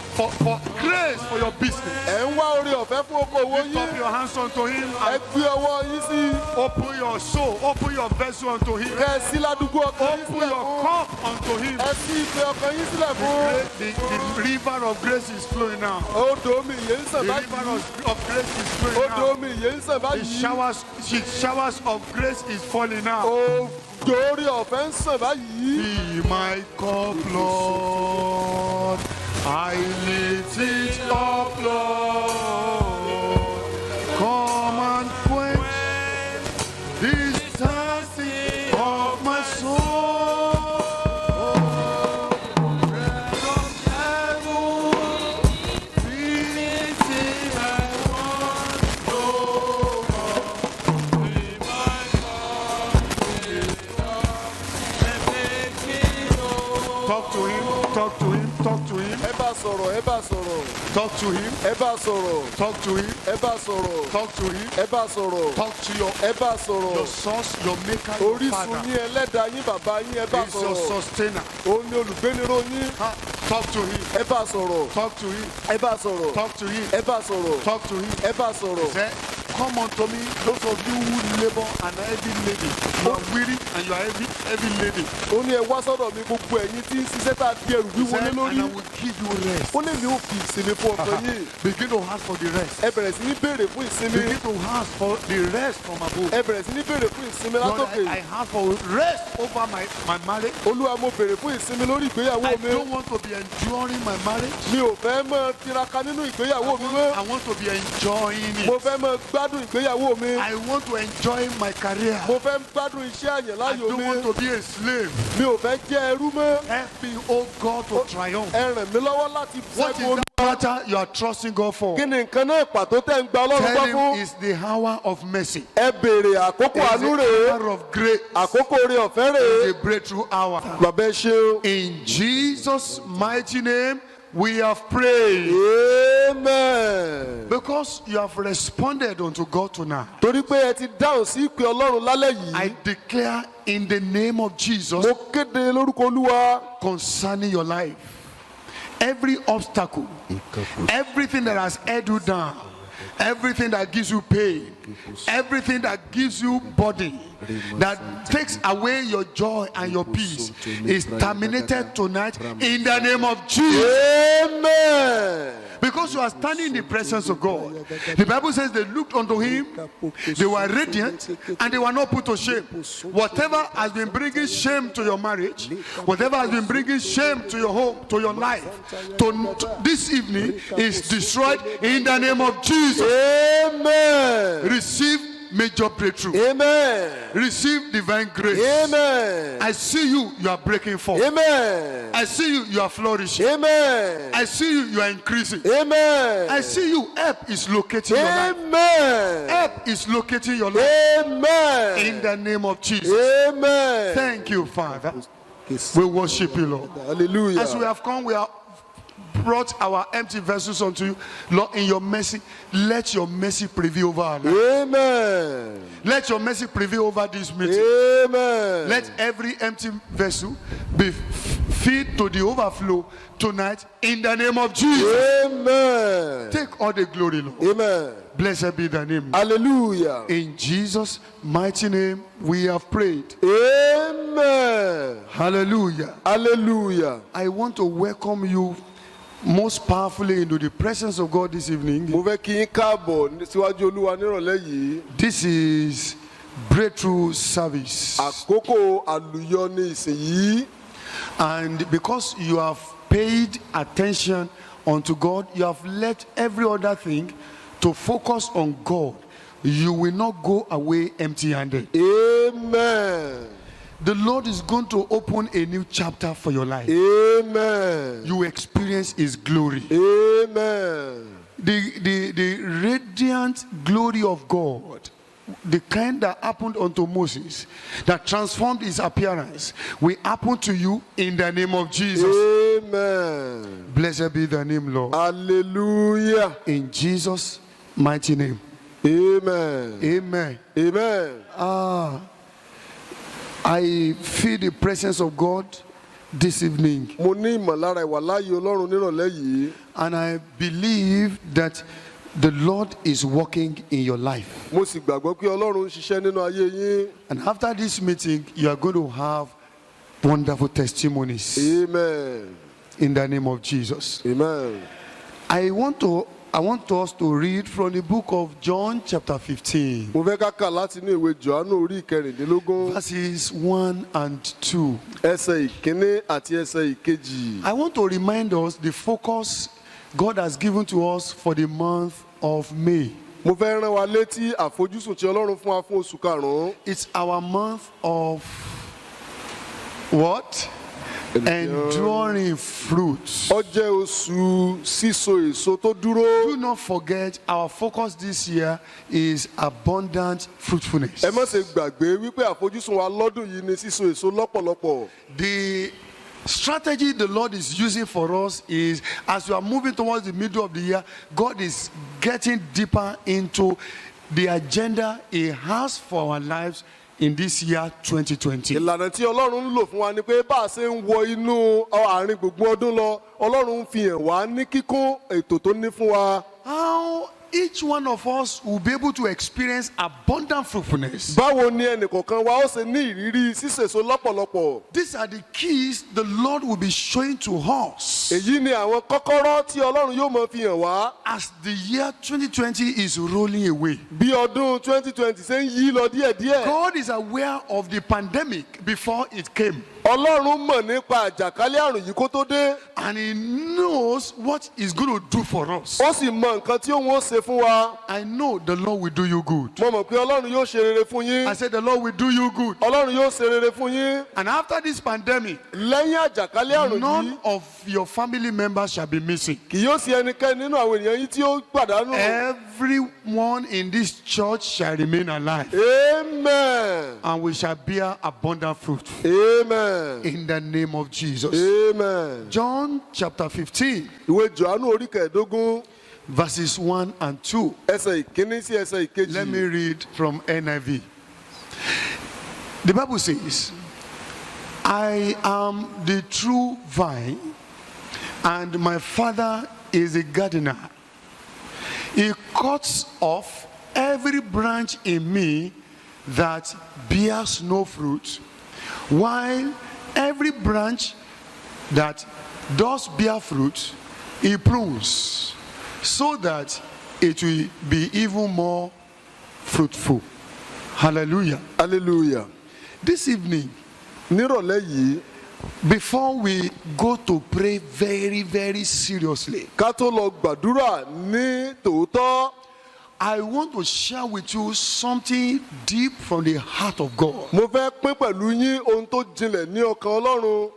grace for your business. Ẹ̀ ń wá oore ọ̀fẹ́ fún okòwò Lift up yín. your hands unto him Ẹ and gbé ọwọ́ yín sí. open your soul, open your vessel unto him. Kẹ́ ẹ sí ládùúgbò ọkàn yín Open sílẹ̀ your fún. cup unto him. Ẹ sí ife ọkàn yín sílẹ̀ fún. The river of grace is flowing now. Odò omi ìyè ń The sàn river báyìí. of grace is flowing Odò now. omi ìyè ń sàn The báyìí. showers of grace is falling now. Òjò orí ọ̀fẹ́ ń sàn báyìí. Be my cup, Lord. I lift it up, Lord. Come and quench this thirsting of my soul. Bread of heaven, feed me till I want no more. Be my cup, fill it up, and make me whole. Talk to him, talk to him. bá sọ̀rọ̀, ẹ bá sọ̀rọ̀. Talk to him. Ẹ bá sọ̀rọ̀. Talk to him. Ẹ bá sọ̀rọ̀. Talk to him. Ẹ bá sọ̀rọ̀. Talk to your Ẹ bá sọ̀rọ̀. source, your maker, your Orísun father. yín, ẹlẹ́dàá yín, bàbá yín, ẹ bá He's your sọ̀rọ̀. sustainer. Òun ni olùgbéniró yín. Talk to him. Ẹ bá sọ̀rọ̀. Talk to him. Ẹ bá sọ̀rọ̀. Talk to him. Ẹ bá sọ̀rọ̀. Talk to him. Ẹ bá sọ̀rọ̀. Say, come unto me, those of you who labor and are heavy laden. You are weary and you are heavy laden. Ó ní ẹ wá sọ́dọ̀ mi gbogbo ẹ̀yin tí ń ṣiṣẹ́ tá a di ẹrù He wíwo said, lé and lórí. I will give you rest. Ó lè mi ò fi ìsinmi fún ọkàn yín. Begin to ask for the rest. Ẹ bẹ̀rẹ̀ sí ní béèrè fún ìsinmi. Begin to ask for the rest from above. Ẹ bẹ̀rẹ̀ sí ní béèrè fún ìsinmi Lord, látòkè. I ask for rest over my marriage. Olúwa, mo béèrè fún ìsinmi lórí ìgbéyàwó I mi. don't want to be enduring my marriage. Mi ò fẹ́ mọ́ tiraka nínú ìgbéyàwó mi mọ́. I want to be enjoying Mo it. fẹ́ mọ́ gbádùn ìgbéyàwó mi. I want to enjoy my career. Mo fẹ́ gbádùn iṣẹ́ I àyànláyò don't mi. want to be a slave. Mi ò fẹ́ jẹ́ ẹrú mọ́. Help me, oh God, to triumph. Ẹ ràn mí lọ́wọ́ láti What is ṣẹ́gun. that matter you are trusting God for? Kí ni nǹkan náà pàtó tẹ́ ń gba Ọlọ́run gbọ́ Tell him fún? it's the hour of mercy. Ẹ béèrè àkókò It's àánú the rèé. hour of grace. Àkókò oore ọ̀fẹ́ rèé. It's a breakthrough hour. Bàbá ẹ ṣeun. In Jesus' mighty name, we have prayed. Amen. Because you have responded unto God tonight, Torí pé ẹ ti dáhùn sí ìpè Ọlọ́run lálẹ́ I yìí. declare in the name of Jesus Mo kéde lórúkọ Olúwa. concerning your life, every obstacle, everything that has held you down, everything that gives you pain, everything that gives you burden, that takes away your joy and your peace, is terminated tonight in the name of Jesus. Amen. Because you are standing in the presence of God. The Bible says they looked unto him, they were radiant, and they were not put to shame. Whatever has been bringing shame to your marriage, whatever has been bringing shame to your home, to your life, to this evening is destroyed in the name of Jesus. Amen. Receive major breakthrough. Amen. Receive divine grace. Amen. I see you, you are breaking forth. Amen. I see you, you are flourishing. Amen. I see you, you are increasing. Amen. I see you, help is locating your life. Amen. Help is locating your life Amen. in the name of Jesus. Amen. Thank you, Father. We worship you, Lord. Hallelujah. As we have come, we have brought our empty vessels unto you. Lord, in your mercy, let your mercy prevail over our life. Amen. Let your mercy prevail over this meeting. Amen. Let every empty vessel be filled to the overflow tonight in the name of Jesus. Amen. Take all the glory, Lord. Amen. Blessed be the name. Hallelujah. In Jesus' mighty name, we have prayed. Amen. Hallelujah. Hallelujah. I want to welcome you most powerfully into the presence of God this evening. Mo fẹ́ kí yín káàbọ̀ síwájú Olúwa nírọ̀lẹ́ yìí. This is breakthrough service. Àkókò àlùyọ ní ìsìn yìí. And because you have paid attention unto God, you have left every other thing to focus on God. You will not go away empty-handed. Amen. The Lord is going to open a new chapter for your life. Amen. You experience His glory. Amen. The radiant glory of God, the kind that happened unto Moses, that transformed his appearance, will happen to you in the name of Jesus. Amen. Blessed be the name, Lord. Hallelujah. In Jesus' mighty name. Amen. Amen. Amen. I feel the presence of God this evening. Mo ní ìmọ̀lára ìwàláyé Ọlọ́run nírọ̀lẹ́ yìí. And I believe that the Lord is working in your life. Mo sì gbàgbọ́ pé Ọlọ́run ń ṣiṣẹ́ nínú ayé yín. And after this meeting, you are going to have wonderful testimonies Amen. in the name of Jesus. Amen. I want us to read from the book of John chapter 15, Mo fẹ́ ká kà láti inú ìwé Jòhánù orí ìkẹrìndínlógún. verses 1 and 2. Ẹsẹ̀ ìkíní àti ẹsẹ̀ ìkejì. I want to remind us the focus God has given to us for the month of May. Mo fẹ́ rán wa létí àfojúsùn tí Ọlọ́run fún wa fún oṣù karùn-ún. It's our month of what? Enduring fruits. Ó jẹ́ oṣù síso èso tó dúró. Do not forget, our focus this year is abundant fruitfulness. Ẹ má ṣe gbàgbé wípé àfojúsùn wa lọ́dún yìí ni síso èso lọ́pọ̀lọpọ̀. The strategy the Lord is using for us is, as we are moving towards the middle of the year, God is getting deeper into the agenda He has for our lives in this year 2020. ìlànà tí ọlọ́run ń lò fún wa ni pé bá a ṣe ń wọ inú àárín gbùngbùn ọdún lọ ọlọ́run ń fi hàn wá ní kíkún ètò tó ní fún wa. How each one of us will be able to experience abundant fruitfulness. báwo ni ẹnìkọ̀ọ̀kan wa ó ṣe ní ìrírí sísèso lọ́pọ̀lọpọ̀. These are the keys the Lord will be showing to us èyí ni àwọn kọ́kọ́rọ́ tí ọlọ́run yóò máa fi hàn wá. as the year 2020 is rolling away. bí ọdún 2020 ṣe ń yí lọ díẹ̀díẹ̀. God is aware of the pandemic before it came, ọlọ́run mọ̀ nípa àjàkálẹ̀ àrùn yìí kó tó dé. and He knows what He's going to do for us. ó sì mọ nǹkan tí òun ó ṣe fún wa. I know the Lord will do you good. mo mọ̀ pé ọlọ́run yóò ṣe rere fún yín. I said the Lord will do you good. ọlọ́run yóò ṣe rere fún yín. And after this pandemic, lẹ́yìn àjàkálẹ̀ àrùn none yìí of your family members shall be missing. kì yóò sí ẹnikẹ́ni nínú àwọn ènìyàn yìí tí ó pàdánù. Everyone in this church shall remain alive, amen. and we shall bear abundant fruit amen. in the name of Jesus. amen. John chapter 15, ìwé Jòhánù orí kẹẹ̀ẹ́dógún verses 1 and 2. ẹsẹ̀ ìkíní sí ẹsẹ̀ ìkejì. Let me read from NIV. The Bible says, I am the true vine, and my Father is a gardener. He cuts off every branch in me that bears no fruit, while every branch that does bear fruit, He prunes, so that it will be even more fruitful. Hallelujah. hallelujah. This evening, nírọ̀lẹ́ yìí before we go to pray very, very seriously, ká tó lọ gbàdúrà ní tòótọ́. I want to share with you something deep from the heart of God. mo fẹ́ pín pẹ̀lú yín ohun tó jinlẹ̀ ní ọkàn ọlọ́run.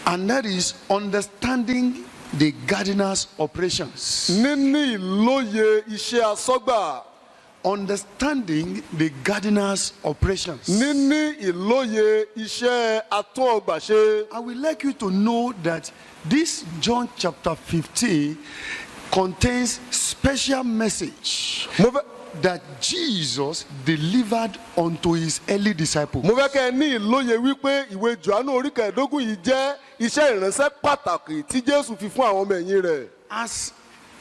And that is understanding the gardener's operations. níní ìlóye iṣẹ́ asọ́gbà. Understanding the gardener's operations. níní ìlóye iṣẹ́ atúnọgbàṣe. I would like you to know that this John chapter 15 contains special message mo fẹ́ that Jesus delivered unto His early disciples. mo fẹ́ kẹ́ ẹ ní ìlóye wípé ìwé Jòhánù orí kẹẹ̀ẹ́dógún yìí jẹ́ iṣẹ́ ìránṣẹ́ pàtàkì tí Jésù fi fún àwọn ọmọ ẹ̀yìn rẹ̀. As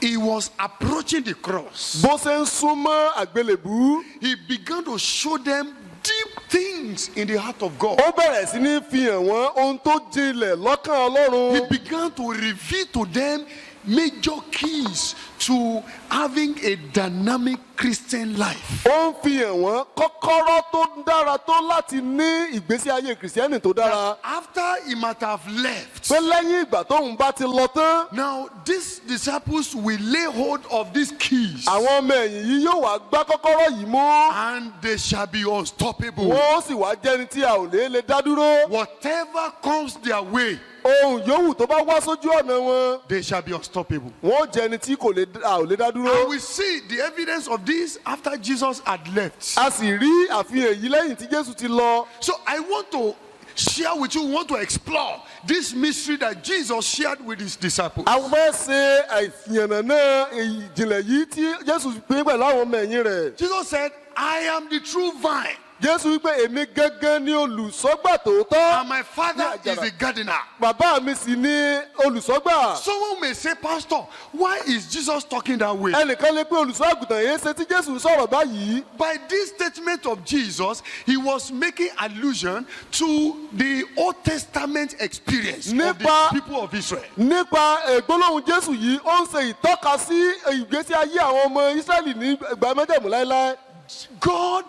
He was approaching the cross, bó ṣe ń súnmọ́ àgbélébú He began to show them deep things in the heart of God. ó bẹ̀rẹ̀ sí ní fi hàn wọ́n ohun tó jinlẹ̀ lọ́kàn He Ọlọ́run. began to reveal to them major keys to having a dynamic Christian life. ó ń fi hàn wọ́n kọ́kọ́rọ́ tó dára tó láti ní ìgbésí ayé kìrìsìtẹ́nì tó dára. After He might have left, pé lẹ́yìn ìgbà tóun bá ti lọ tán now these disciples will lay hold of these keys, àwọn ọmọ ẹ̀yìn yìí yóò wá gbá kọ́kọ́rọ́ yìí mú. and they shall be unstoppable. wọ́n ó sì wá jẹ́ni tí a ò lè dá dúró. Whatever comes their way, ohun yòówù tó bá wá sójú ọ̀nà wọn they shall be unstoppable. wọ́n ó jẹ́ni tí a ò lè dá dúró. And we see the evidence of this after Jesus had left. a sì rí àfihàn èyí lẹ́yìn tí Jésù ti lọ. So I want to share with you, want to explore this mystery that Jesus shared with His disciples. a fẹ́ ṣe àìfihànnà ìjìnlẹ̀ yìí tí Jésù pín pẹ̀lú àwọn ọmọ ẹ̀yìn rẹ̀. Jesus said, I am the true vine, Jésù wípé èmi gángan ni olùṣọ́gbà tòótọ́. and my Father is the gardener. bàbá mi sì ni olùṣọ́gbà. Someone may say, Pastor, why is Jesus talking that way? ẹnìkan lè pé olùṣọ́ àgùntàn yẹn ṣe tí Jésù sọ̀rọ̀ báyìí. By this statement of Jesus, He was making allusion to the Old Testament experience of the Nípa- people of Israel. nípa gbólóhùn Jésù yìí ó ń ṣe ìtọ́ka sí ìgbésí ayé àwọn ọmọ Ísírẹ́lì ní ìgbà májẹ̀mú láéláé. God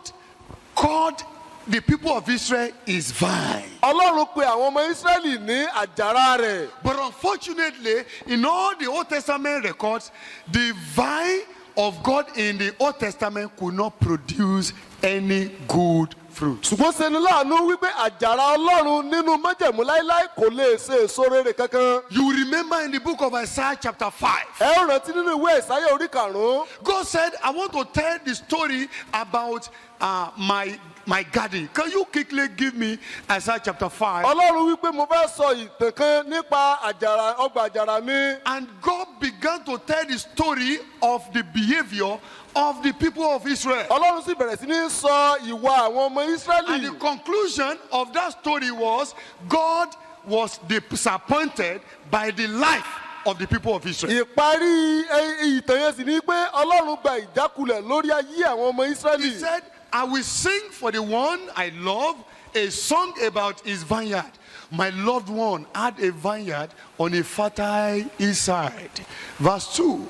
called the people of Israel His vine. Ọlọ́run pe àwọn ọmọ Ísírẹ́lì ní àjàrà rẹ̀. But unfortunately, in all the Old Testament records, the vine of God in the Old Testament could not produce any good fruit. ṣùgbọ́n ṣe ni láàánú wípé àjàrà Ọlọ́run nínú májẹ̀mú láéláé kò lè ṣe èso rere kankan. You remember in the book of Isaiah chapter 5, ẹ ó rántí nínú ìwé Ìsáyà orí 5. God said, I want to tell the story about my garden. Can you quickly give me Isaiah chapter 5? Ọlọ́run wípé mo fẹ́ sọ ìtàn kan nípa àjàrà ọgbà àjàrà mi. And God began to tell the story of the behavior of the people of Israel. Ọlọ́run sì bẹ̀rẹ̀ sí ní sọ ìwà àwọn ọmọ And Ísírẹ́lì. the conclusion of that story was God was disappointed by the life of the people of Israel. Ìparí ìtàn yẹn sì ni pé Ọlọ́run gba ìjákulẹ̀ lórí ayé àwọn ọmọ He Ísírẹ́lì. said, I will sing for the one I love a song about his vineyard. My loved one had a vineyard on a fertile hillside. Verse 2.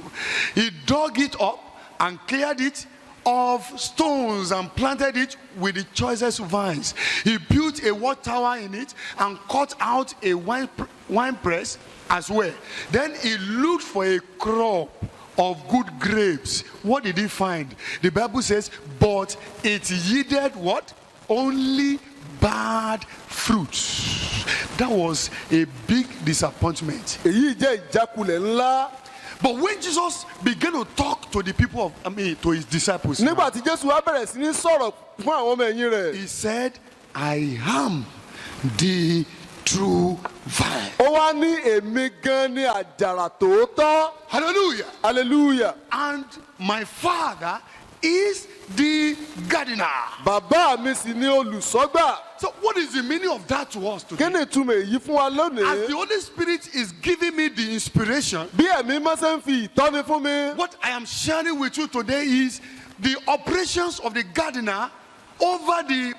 He dug it up and cleared it of stones and planted it with the choicest vines. He built a watchtower in it and cut out a wine press as well. Then he looked for a crop of good grapes. What did he find? The Bible says, but it yielded what? Only bad fruits. That was a big disappointment. Èyí jẹ́ ìjákulẹ̀ ńlá. But when Jesus began to talk to the people to his disciples, Nígbà tí Jésù wá bẹ̀rẹ̀ sí ní sọ̀rọ̀ fún àwọn ọmọ ẹ̀yìn rẹ̀. he said, I am the true vine. Ó wá ní èmi gan ni àjàrà tòótọ́. Hallelujah. Hallelujah. And my Father is the gardener. Bàbá mi sì ni olùṣọ́gbà. So what is the meaning of that to us Kí today? ni ìtumọ̀ èyí fún wa As lónìí? the Holy Spirit is giving me the inspiration, Bí ẹ̀mí máa ṣe ń fi ìtọ́ni fún mi. what I am sharing with you today is the operations of the gardener over the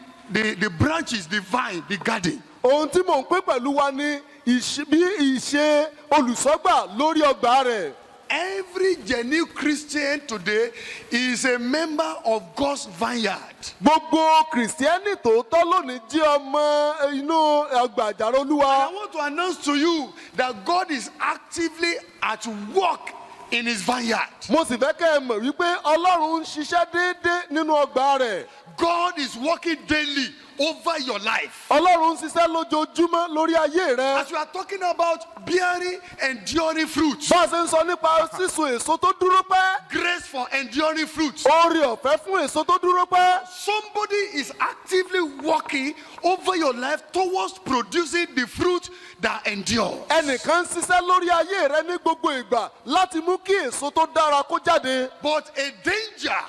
branches, the vine, the garden. Ohun tí mò ń pín pẹ̀lú wa ni bí ìṣe olùṣọ́gbà lórí ọgbà rẹ̀. Every genuine Christian today is a member of God's vineyard. Gbogbo Kìrìsìtẹ́nì tòótọ́ lónìí jẹ́ ọmọ inú ọgbà àjàrà Olúwa. I want to announce to you that God is actively at work in his vineyard. Mo sì fẹ́ kẹ́ ẹ mọ̀ wípé Ọlọ́run ń ṣiṣẹ́ déédéé nínú ọgbà rẹ̀. God is working daily over your life. Ọlọ́run ń ṣiṣẹ́ lójoojúmọ́ lórí ayé rẹ. As we are talking about bearing enduring fruits, Bá a ṣe ń sọ nípa sísun èso tó dúró pẹ́. grace for enduring fruits, Oore ọ̀fẹ́ fún èso tó dúró pẹ́. somebody is actively working over your life towards producing the fruit that endure. Ẹnìkan ń ṣiṣẹ́ lórí ayé rẹ ní gbogbo ìgbà láti mú kí èso tó dára kó jáde. But a danger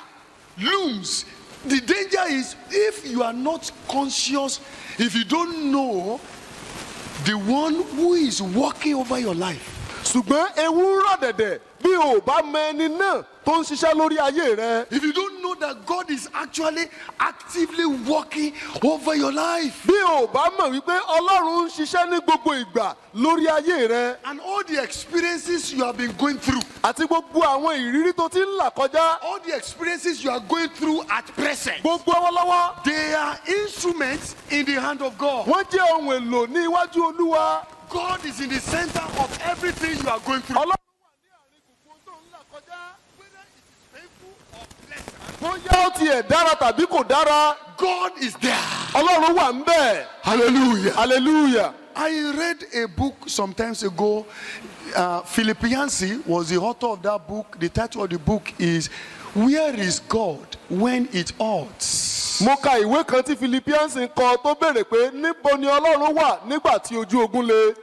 looms. The danger is if you are not conscious, if you don't know the one who is working over your life. Ṣùgbọ́n ewu ń rọ̀ dẹ̀dẹ̀ bí o bá mọ ẹni náà tó ń ṣiṣẹ́ lórí ayé rẹ. If you don't know that God is actually actively working over your life. Bí o bá mọ̀ wípé Ọlọ́run ń ṣiṣẹ́ ní gbogbo ìgbà lórí ayé rẹ. And all the experiences you have been going through, Àti gbogbo àwọn ìrírí tó ti ń là kọjá. all the experiences you are going through at present, Gbogbo ọwọ́lọ́wọ́. they are instruments in the hand of God. Wọ́n jẹ́ ohun èlò ní iwájú Olúwa. God is in the center of everything you are going through. Ọlọ́run wà ní àárín gbogbo tó ń là kọjá. Whether it is painful or pleasant, Bóyá ó tiẹ̀ dára tàbí kò dára. God is there. Ọlọ́run wà ń bẹ̀. Hallelujah. Hallelujah. I read a book some times ago. Philip Yancey was the author of that book. The title of the book is Where is God When It Hurts? Mo ka ìwé kan tí Philippians ń kọ tó béèrè pé níbo ni Ọlọ́run wà nígbà tí ojú ogun le.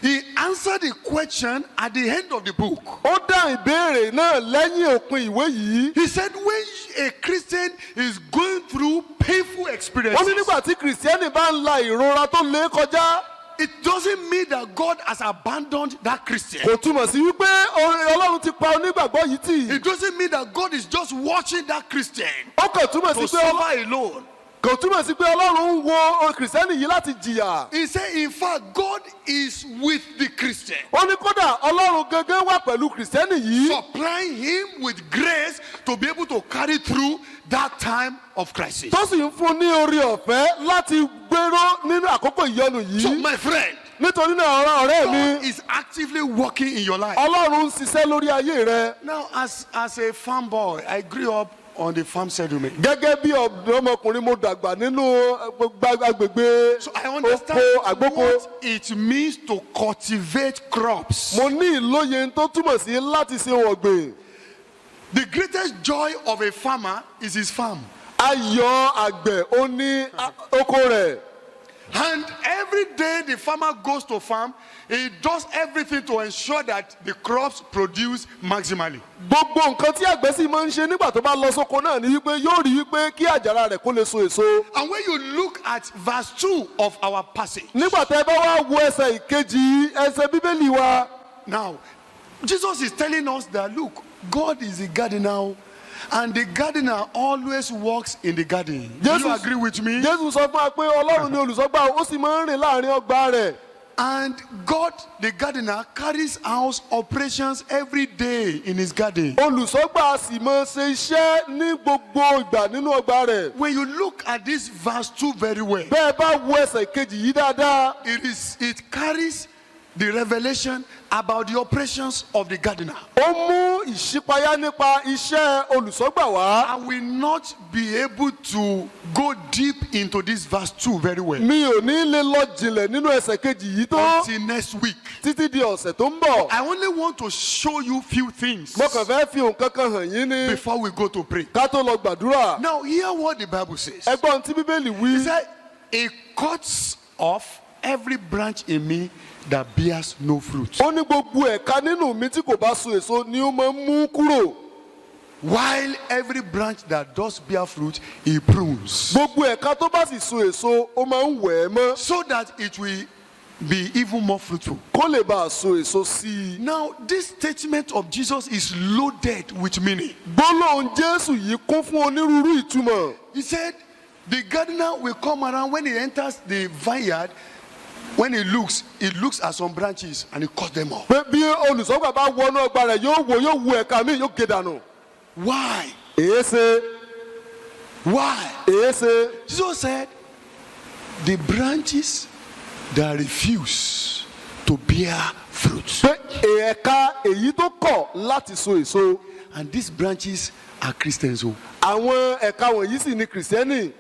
He answered the question at the end of the book. Ó dá ìbéèrè náà lẹ́yìn òpin ìwé yìí. He said when a Christian is going through painful Ó ní experiences, nígbà tí Kìrìsìtẹ́nì bá ń la ìrora tó le kọjá. it doesn't mean that God has abandoned that Christian. Kò túmọ̀ sí wípé Ọlọ́run ti pa onígbàgbọ́ yìí tì. It doesn't mean that God is just watching that Christian Ó kàn túmọ̀ to sí pé suffer alone. kò túmọ̀ sí pé Ọlọ́run ń wo Kìrìsìtẹ́nì yìí láti jìyà. He said, in fact, God is with the Christian, Ó ní kódà Ọlọ́run gangan wà pẹ̀lú Kìrìsìtẹ́nì yìí. supplying him with grace to be able to carry through that time of crisis. Tó sì ń fún ní oore ọ̀fẹ́ láti gbéró nínú àkókò ìyọnu So, yìí. my friend, Nítorí náà ọ̀rẹ́ God mi, is actively working in your life. Ọlọ́run ń ṣiṣẹ́ lórí ayé rẹ. Now, as a farm boy, I grew up on the farm settlement. Gẹ́gẹ́ bí ọmọkùnrin mo dàgbà nínú agbègbè So I oko understand àgbóko. what it means to cultivate crops. Mo ní ìlóye tó túmọ̀ sí láti ṣe ohun ọ̀gbìn. The greatest joy of a farmer is his farm. ayọ̀ àgbẹ̀ ó ní oko rẹ̀. And every day the farmer goes to farm, he does everything to ensure that the crops produce maximally. Gbogbo nǹkan tí àgbẹ̀ sì máa ń ṣe nígbà tó bá lọ sóko náà ni wípé yóò rí wípé kí àjàrà rẹ̀ kó lè so èso. And when you look at verse 2 of our passage, Nígbà tẹ́ bá wá wo ẹsẹ̀ ìkejì ẹsẹ̀ Bíbélì wa. now Jesus is telling us that look, God is a gardener, and the gardener always walks in the garden. Do you agree with me? Jésù sọ fún wa pé Ọlọ́run ni olùṣọ́gbà ó sì máa ń rìn láàrin ọgbà rẹ̀. And God, the gardener, carries out operations every day in his garden. Olùṣọ́gbà sì máa ṣe iṣẹ́ ní gbogbo ìgbà nínú ọgbà rẹ̀. When you look at this verse 2 very well, Bẹ́ẹ̀ bá wo ẹsẹ̀ kejì yìí dáadáa. it carries the revelation about the operations of the gardener. Ó mú ìṣípayá nípa iṣẹ́ olùṣọ́gbà wá. I will not be able to go deep into this verse 2 very well Mi ò ní lè lọ jìnlẹ̀ nínú ẹsẹ̀ kejì yìí tó until next week. títí di ọ̀sẹ̀ tó ń bọ̀. I only want to show you few things Mo kàn fẹ́ fi nǹkan kan hàn yín ní before we go to pray. ká tó lọ gbàdúrà. Now hear what the Bible says. Ẹgbọ́n tí Bíbélì He wí. said, "It cuts off every branch in me that bears no fruit, Ó ní gbogbo ẹ̀ka nínú mi tí kò bá so èso ni ó máa ń mú kúrò. while every branch that does bear fruit, he prunes, Gbogbo ẹ̀ka tó bá sì so èso ó máa ń wẹ̀ ẹ́ mọ́. so that it will be even more fruitful." Kó lè bá a so èso sí i. Now, this statement of Jesus is loaded with meaning. Gbólóhùn Jésù yìí kún fún onírúurú ìtumọ̀. He said, the gardener will come around when he enters the vineyard. When he looks at some branches and he cuts them off. Pé bí olùṣọ́gbà bá wọnú ọgbà rẹ̀ yóò wo ẹ̀ka míì yóò gé dànù. Why? Èéṣe Why? èéṣe. Jesus said, the branches that refuse to bear fruit. Pé ẹ̀ka èyí tó kọ̀ láti so èso. And these branches are Christians. Oh. Àwọn ẹ̀ka wọ̀nyí sì ni Kìrìsìtẹ́nì.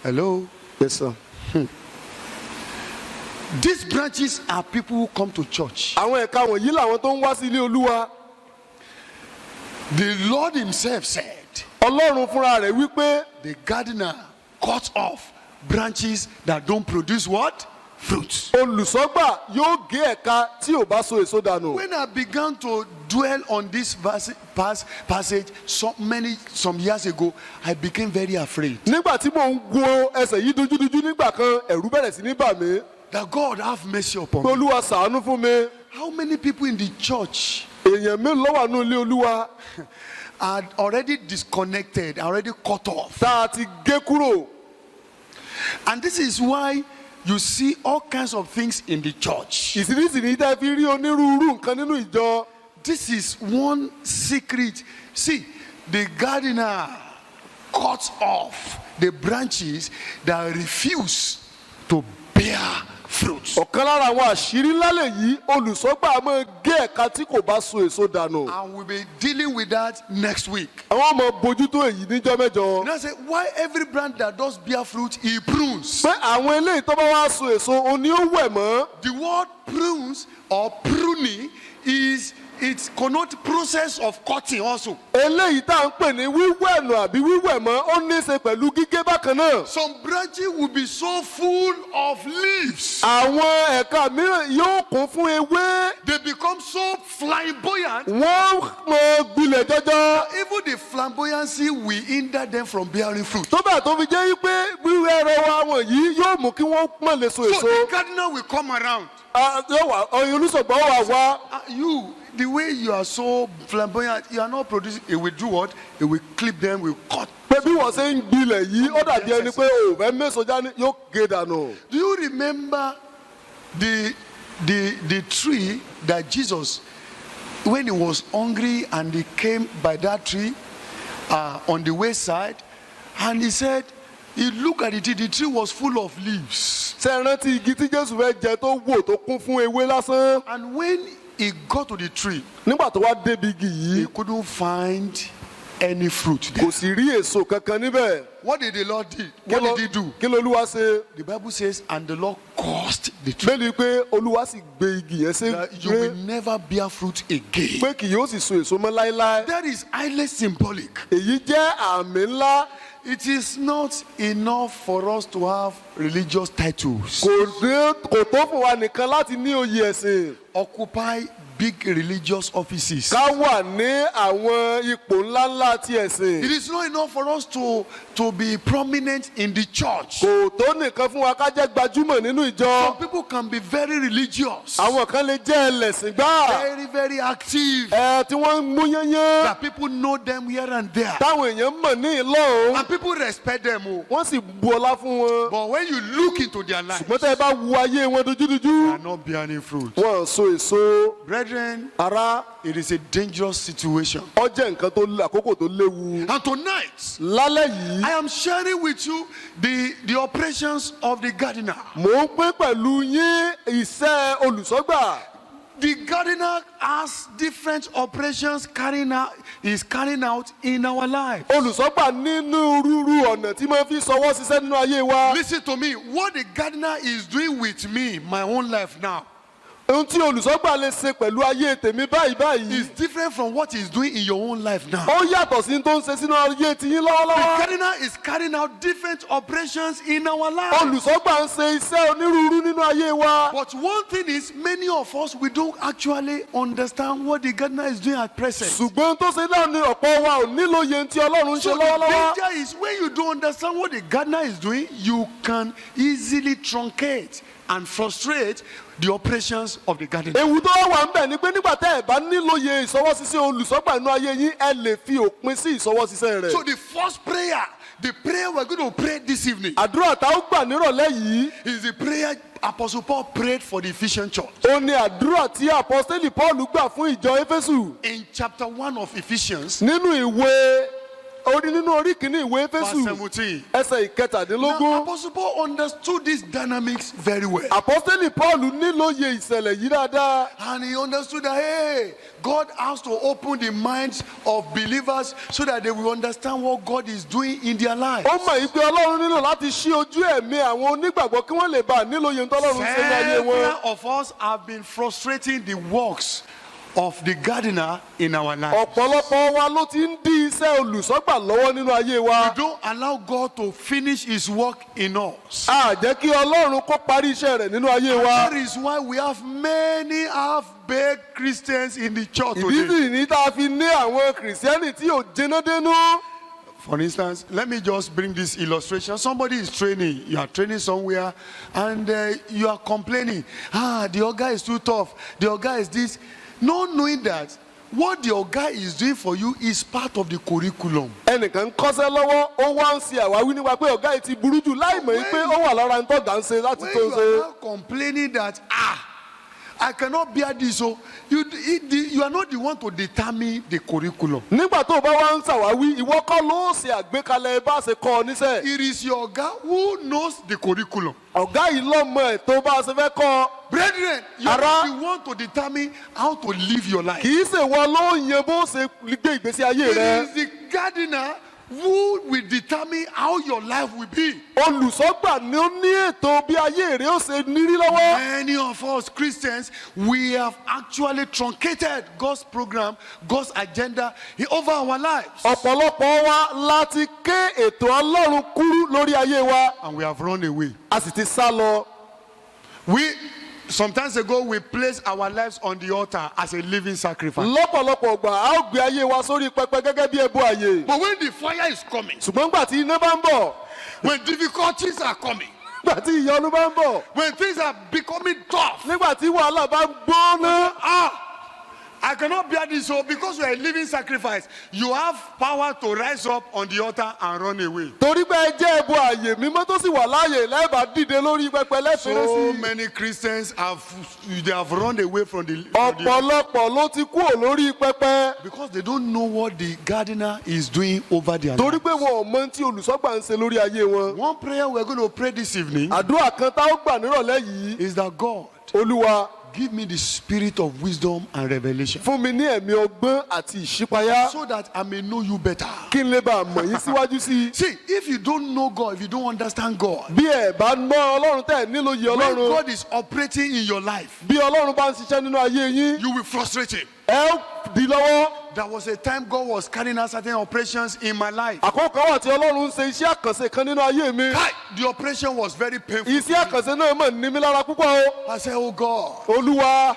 Hello? Yes, sir. These branches are people who come to church. Àwọn ẹ̀ka wọ̀nyí làwọn tó ń wá sí ilé Olúwa. The Lord himself said, Ọlọ́run fúnra rẹ̀ wípé the gardener cuts off branches that don't produce what? Fruit. olùṣọ́gbà yóò gé ẹ̀ka tí ò bá so èso dànù. When I began to dwell on this passage some years ago, I became very afraid Nígbà tí mò ń wo ẹsẹ̀ yìí dojúdojú nígbà kan ẹ̀rù bẹ̀rẹ̀ sí ní bà mí. that God have mercy upon Pé me. Olúwa ṣàánú fún mi. How many people in the church Èèyàn mélòó ló wà nínú ilé Olúwa are already disconnected, already cut off? tá a ti gé kúrò. And this is why you see all kinds of things in the church. Ìsirísi ní tẹ́ fi rí onírúurú nǹkan nínú ìjọ. This is one secret. See, the gardener cuts off the branches that refuse to bear fruit. Ọ̀kan lára àwọn àṣírí ńlá lèyí olùṣọ́gbà máa gé ẹ̀ka tí kò bá so èso dànù. And we'll be dealing with that next week. Àwọn ọmọ bójútó èyí níjọ́ mẹ́jọ. And I say, why every branch that does bear fruit, he prunes. Pé àwọn eléyìí tó bá wá so èso òun ni ó wẹ̀ mọ́. The word prunes or pruning it connotes process of cutting also. Eléyìí tá à ń pè ní wíwẹ̀ nù àbí wíwẹ̀ mọ́ ó ní í ṣe pẹ̀lú gígé bákan náà. Some branches will be so full of leaves. Àwọn ẹ̀ka mìíràn yóò kún fún ewé. They become so flamboyant. Wọ́n mọ gbilẹ̀ jọjọ. Even the flamboyancy will hinder them from bearing fruit. Tó bẹ́ẹ̀ tó fi jẹ́ wípé wíwẹ̀ ẹrọ wa wọ̀nyí yóò mú kí wọ́n mọ̀ lè so So èso. the gardener will come around. Yóò wá ọyàn olùsọ̀gbọ́n wà wá. The way you are so flamboyant, you are not producing. It will do what? It will clip them, will cut. Pé bí wọ́n ṣe ń gbilẹ̀ yìí ó dàbí ẹni pé o fẹ́ mẹ́sàn-án jáde yóò gé dànù. Do you remember the tree that Jesus, when he was hungry and he came by that tree on the wayside, and he said, he looked at the tree was full of leaves. Ṣé ẹ rántí igi tí Jésù fẹ́ jẹ tó wò tó kún fún ewé lásán? And when he got to the tree, Nígbà tó wá débi igi he yìí couldn't find any fruit there. kò sì rí èso kankan níbẹ̀. What did the Lord do? What did he do? Kí l'Olúwa ṣe? The Bible says, and the Lord cursed the tree, Bẹ́ẹ̀ni pé Olúwa sì gbé igi yẹn that you will never bear fruit again. pé kì yóò sì so èso mọ́ láéláé. That is highly symbolic. Èyí jẹ́ àmì ńlá. It is not enough for us to have religious titles. kò tó fún wa nìkan láti ní oyè ẹ̀sìn. Occupy big religious offices. ká wà ní àwọn ipò ńláńlá ti ẹ̀sìn. It is not enough for us to be prominent in the church. kò tó nìkan fún wa ká jẹ́ gbajúmọ̀ nínú ìjọ. Some people can be very religious, àwọn kan lè jẹ́ ẹlẹ́sìn gbáà. very, very active, tí wọ́n ń mú yányán. that people know them here and there. táwọn èèyàn mọ̀ ní ìlọ́run. And people respect them. Oh. wọ́n sì bu ọlá fún wọn. But when you look into their lives, ṣùgbọ́n tẹ́ ẹ bá wo ayé wọn they dojúdojú. are not bearing fruit. wọ́n so èso. Brethren, ara it is a dangerous situation. ó jẹ́ nǹkan tó àkókò tó léwu. And tonight, lálẹ́ yìí I am sharing with you the operations of the gardener. mò ń pín pẹ̀lú yín iṣẹ́ olùṣọ́gbà. The gardener has different operations carrying out in our life. olùṣọ́gbà nínú rúru ọ̀nà tí mo fi ṣọwọ́ ṣiṣẹ́ nínú ayé wa. Listen to me. What the gardener is doing with me, my own life now, ohun tí olùṣọ́gbà lè ṣe pẹ̀lú ayé tèmi báyìí báyìí. is different from what he's doing in your own life now. ó yàtọ̀ sí tó ń ṣe sínú ayé tiyín The lọ́wọ́lọ́wọ́. gardener is carrying out different operations in our life. olùṣọ́gbà ń ṣe iṣẹ́ onírúurú nínú ayé wa. But one thing is, many of us, we don't actually understand what the gardener is doing at present. ṣùgbọ́n tó ṣe náà ni ọ̀pọ̀ wa ò nílò iye tí ọlọ́run ń ṣe So the lọ́wọ́lọ́wọ́. danger is when you don't understand what the gardener is doing, you can easily truncate and frustrate the operations of the gardener. ewu tó wà ń bẹ̀ ni pé nígbà tẹ́ ẹ̀ bá nílò iye ìṣọwọ́ṣiṣẹ́ olùṣọ́gbà nínú ayé yín ẹ lè fi òpin sí ìṣọwọ́ṣiṣẹ́ rẹ̀. So the first prayer, the prayer we're going to pray this evening, àdúrà tá ó gbà nírọ̀lẹ́ yìí is the prayer Apostle Paul prayed for the Ephesian church. ó ní àdúrà tí àpọ́sítélì Pọ́ọ̀lù gbà fún ìjọ Éfésù In chapter 1 of Ephesians, nínú orí kìíní ìwé verse Éfésù 17. ẹsẹ̀ Now, ìkẹtàdínlógún. Apostle Paul understood these dynamics very well. àpọ́sítélì Pọ́ọ̀lù nílòye ìṣẹ̀lẹ̀ yìí dáadáa. And he understood that, hey, God has to open the minds of believers so that they will understand what God is doing in their lives. ó mọ̀ yìí pé Ọlọ́run nílò láti ṣí ojú ẹ̀mí àwọn onígbàgbọ́ kí wọ́n lè bá a nílòye tọ́lọ́run ṣe ní ayé wọn. Several of us have been frustrating the works of the gardener in our lives. ọ̀pọ̀lọpọ̀ wa ló ti ń dí iṣẹ́ olùṣọ́gbà lọ́wọ́ nínú ayé wa. We don't allow God to finish his work in us. a jẹ́ kí Ọlọ́run kó parí iṣẹ́ rẹ̀ nínú ayé wa. That is why we have many half-baked Christians in the church ìdí today. nìyí tá a fi ní àwọn kìrìsìtẹ́nì tí ò jiná dénú. For instance, let me just bring this illustration. Somebody is training. You are training somewhere and you are complaining. The Oga is too tough. The Oga is this. Not knowing that what the Oga is doing for you is part of the curriculum. ẹnìkan ń kọ́ṣẹ́ lọ́wọ́ ó wá ń ṣe àwáwí nípa pé ọ̀gá yìí ti burú jù láì mọ̀ yìí pé ó wà lára ń tọ́gà ń ṣe láti When tó you ṣe. are now complaining that, I cannot bear this, so you are not the one to determine the curriculum. nígbà tó o bá wá ń ṣàwáwí ìwọ kọ́ ló ṣe àgbékalẹ̀ bá ṣe kọ́ ọ níṣẹ́. It is your Oga who knows the curriculum. ọ̀gá yìí lọ́mọ ẹ̀ tó bá ṣe fẹ́ kọ́ ọ. Brethren, you Ara- are the one to determine how to live your life. kì í ṣe wọ ló yan bó ṣe gbé ìgbésí ayé It rẹ. is the gardener who will determine how your life will be. olùṣọ́gbà ni ó ní ètò bí ayé rẹ ó ṣe nírí lọ́wọ́. Many of us Christians, we have actually truncated God's program, God's agenda over our lives. ọ̀pọ̀lọpọ̀ wa láti ké ètò Ọlọ́run kúrú lórí ayé wa And we have run away. a sì ti sá lọ. Sometimes ago, we placed our lives on the altar as a living sacrifice. lọ́pọ̀lọpọ̀ ọgbà a ó gbé ayé wa sórí pẹpẹ gẹ́gẹ́ bí ẹbọ àyè. But when the fire is coming, ṣùgbọ́n gbà tí iná bá ń bọ̀ when difficulties are coming, gbà tí ìyọnu bá ń bọ̀ when things are becoming tough, nígbà tí wàhálà bá ń gbóná. I cannot bear this. So because you are a living sacrifice, you have power to rise up on the altar and run away. torí pé ẹ jẹ́ ẹbọ àyè mímọ́ tó sì wà láàyè lẹ́ẹ̀bà dìde lórí pẹpẹ lẹ́fẹ̀ẹ́ So sí. many Christians they have run away from the ọ̀pọ̀lọpọ̀ ló ti kúrò lórí pẹpẹ because they don't know what the gardener is doing over their torí lives. pé wọn ò mọ tí olùṣọ́gbà ń ṣe lórí ayé wọn. One prayer we're going to pray this evening àdúrà kan tá ó gbà nírọ̀lẹ́ yìí. is that God, Olúwa give me the spirit of wisdom and revelation fún mi ní ẹ̀mí ọgbọ́n àti ìṣípayá so that I may know you better. kí n lè bá a mọ̀ yín síwájú sí i. See, if you don't know God, if you don't understand God, bí ẹ bá mọ Ọlọ́run tẹ́ ẹ nílò yìí when Ọlọ́run God is operating in your life, bí Ọlọ́run bá ń ṣiṣẹ́ nínú ayé yín you will frustrate him. ẹ ó di lọ́wọ́. There was a time God was carrying out certain operations in my life. àkókò kan wà tí ọlọ́run ń ṣe iṣẹ́ àkànṣe kan nínú ayé mi. Kai, the operation was very painful. iṣẹ́ àkànṣe náà mọ̀ ní mi lára púpọ̀ o. I said, oh God. olúwa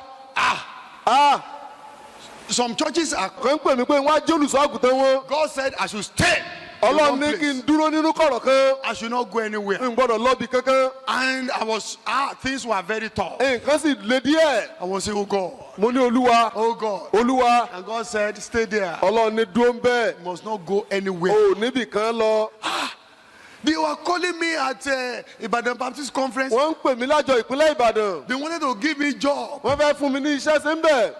Some churches are. kan ń pè mí pé wọ́n á jẹ́ olùṣọ́ àgùntàn wọn. God said I should stay. in ọlọ́run one ní kí place. n dúró nínú kọ̀rọ̀ kan. I should not go anywhere. n gbọ́dọ̀ lọ́bi kankan. And I was, things were very tough. nǹkan sì le díẹ̀. I was saying, oh God. mo ní olúwa Oh God. olúwa And God said, stay there. ọlọ́run ní dúró ń bẹ́ẹ̀. You must not go anywhere. o níbì kan lọ. They were calling me at Ibadan Baptist Conference. wọ́n ń pè mí lájọ ìpínlẹ̀ ìbàdàn. They wanted to give me job. wọ́n fẹ́ fún mi ní iṣẹ́ sí ń bẹ̀.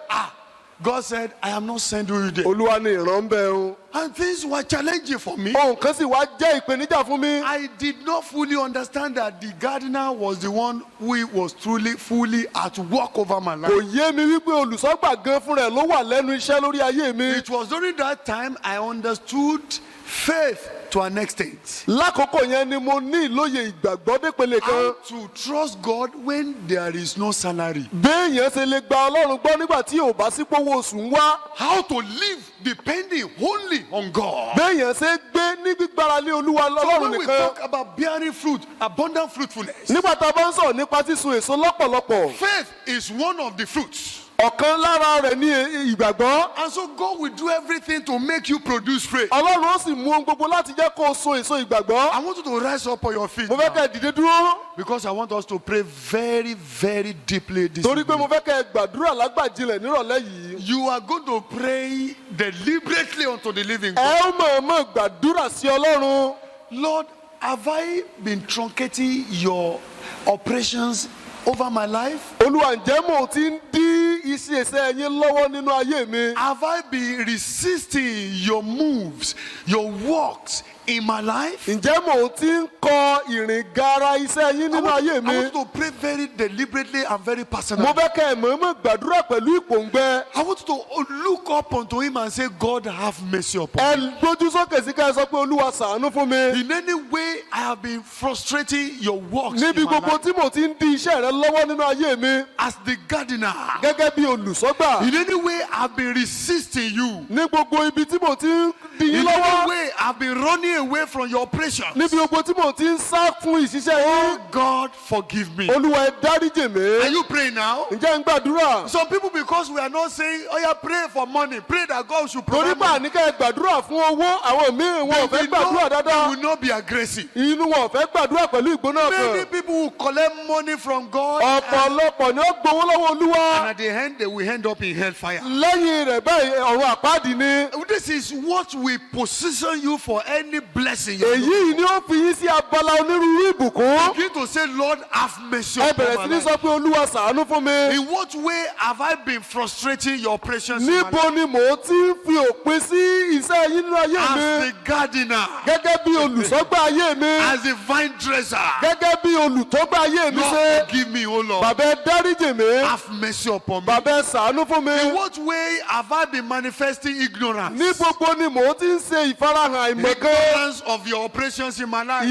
God said, I am not sending you there. olúwa ní ìran ń bẹ̀ o. And things were challenging for me. ohun kan sì wá jẹ́ ìpèníjà fún mi. I did not fully understand that the gardener was the one who was truly, fully at work over my life. kò yé mi wípé olùṣọ́gbà gan fúnra ẹ̀ ló wà lẹ́nu iṣẹ́ lórí ayé mi. It was during that time I understood faith to an extent. lákòókò yẹn ni mo ní ìlóye ìgbàgbọ́ dépele kan. How to trust God when there is no salary. béèyàn ṣe lè gba ọlọ́run gbọ́ nígbà tí ò bá sí pówó oṣù ń wá. How to live depending only on God. béèyàn ṣe gbé ní gbígbára lé olúwa So lọ́lọ́run when we nìkan. talk about bearing fruit, abundant fruitfulness, nígbà tá a bá ń sọ̀rọ̀ nípa sísun èso lọ́pọ̀lọpọ̀. faith is one of the fruits. ọ̀kan lára rẹ̀ ní ìgbàgbọ́. And so God will do everything to make you produce faith. ọlọ́run ó sì mú ohun gbogbo láti jẹ́ kó o so èso ìgbàgbọ́. I want you to rise up on your feet mo fẹ́ now, kẹ́ ẹ dìde dúró. because I want us to pray very, very deeply this torí pé mo evening. fẹ́ kẹ́ ẹ gbàdúrà lágbàjilẹ̀ nírọ̀lẹ́ yìí. You are going to pray deliberately unto the living ẹ God. ó mọ̀ọ́mọ̀ gbàdúrà sí ọlọ́run. Lord, have I been truncating your operations over my life? olúwa ǹjẹ́ mò ń ti ń dí iṣẹ́ ẹsẹ̀ yín lọ́wọ́ nínú ayé mi. Have I been resisting your moves, your works in my life? ǹjẹ́ mò ń ti ń kọ ìrìn gara iṣẹ́ yín nínú ayé I mi. want you to pray very deliberately and very mo personally. fẹ́ kẹ́ ẹ mọ̀ọ́mọ̀ gbàdúrà pẹ̀lú ìpòǹgbẹ. I want you to look up unto him and say, God, have mercy upon ẹ me. gbójú sókè sí ká ẹ sọ pé olúwa ṣàánú fún mi. In any way, I have been frustrating your works in níbi my gbogbo life. tí mo ti ń dí iṣẹ́ rẹ lọ́wọ́ nínú ayé mi. As the gardener, gẹ́gẹ́ bí olùṣọ́gbà. in any way, I've been resisting you. ní gbogbo ibi tí mo ti ń dí yín In lọ́wọ́. any way, I've been running away from your operations. níbi gbogbo tí mo ti ń sá fún ìṣiṣẹ́ yín. Oh God, forgive me. olúwa ẹ dáríjì mi. Are you praying now? ǹjẹ́ ń gbàdúrà. Some people, because we are not saying, oh yeah, pray for money, pray that God should torí provide bá money. àníkẹ́ ẹ gbàdúrà fún owó àwọn míì wọn ò fẹ́ gbàdúrà They dáadáa. will not be aggressive. inú wọn ò fẹ́ gbàdúrà pẹ̀lú ìgbóná Many kan. people will collect money from God, ọ̀pọ̀lọpọ̀ ni ó gbowó lọ́wọ́ and olúwa. at the end, they will end up in hellfire. lẹ́yìn rẹ̀ báyìí ọ̀run àpáàdì ni. This is what will position you for any blessing. you èyí ni ó fi yín sí abala onírúurú ìbùkún. begin to say, Lord, have mercy ẹ upon bẹ̀rẹ̀ my sí ní life. sọ pé olúwa ṣàánú fún mi. In what way have I been frustrating your operations in my life? níbo ni mò ń ti ń fi òpin sí iṣẹ́ yín nínú ayé As mi. the gardener, gẹ́gẹ́ bí olùṣọ́gbà ayé mi. as the vine dresser, gẹ́gẹ́ bí olùtọ́gbà ayé mi ṣe. Lord, forgive me, oh Lord. bàbá ẹ dáríjì mi. Have mercy upon me. bàbá ẹ ṣàánú fún mi. In what way have I been manifesting ignorance? ní gbogbo ni mò ń ti ń ṣe ìfarahàn àìmọ̀kan. Ignorance of your operations in my life.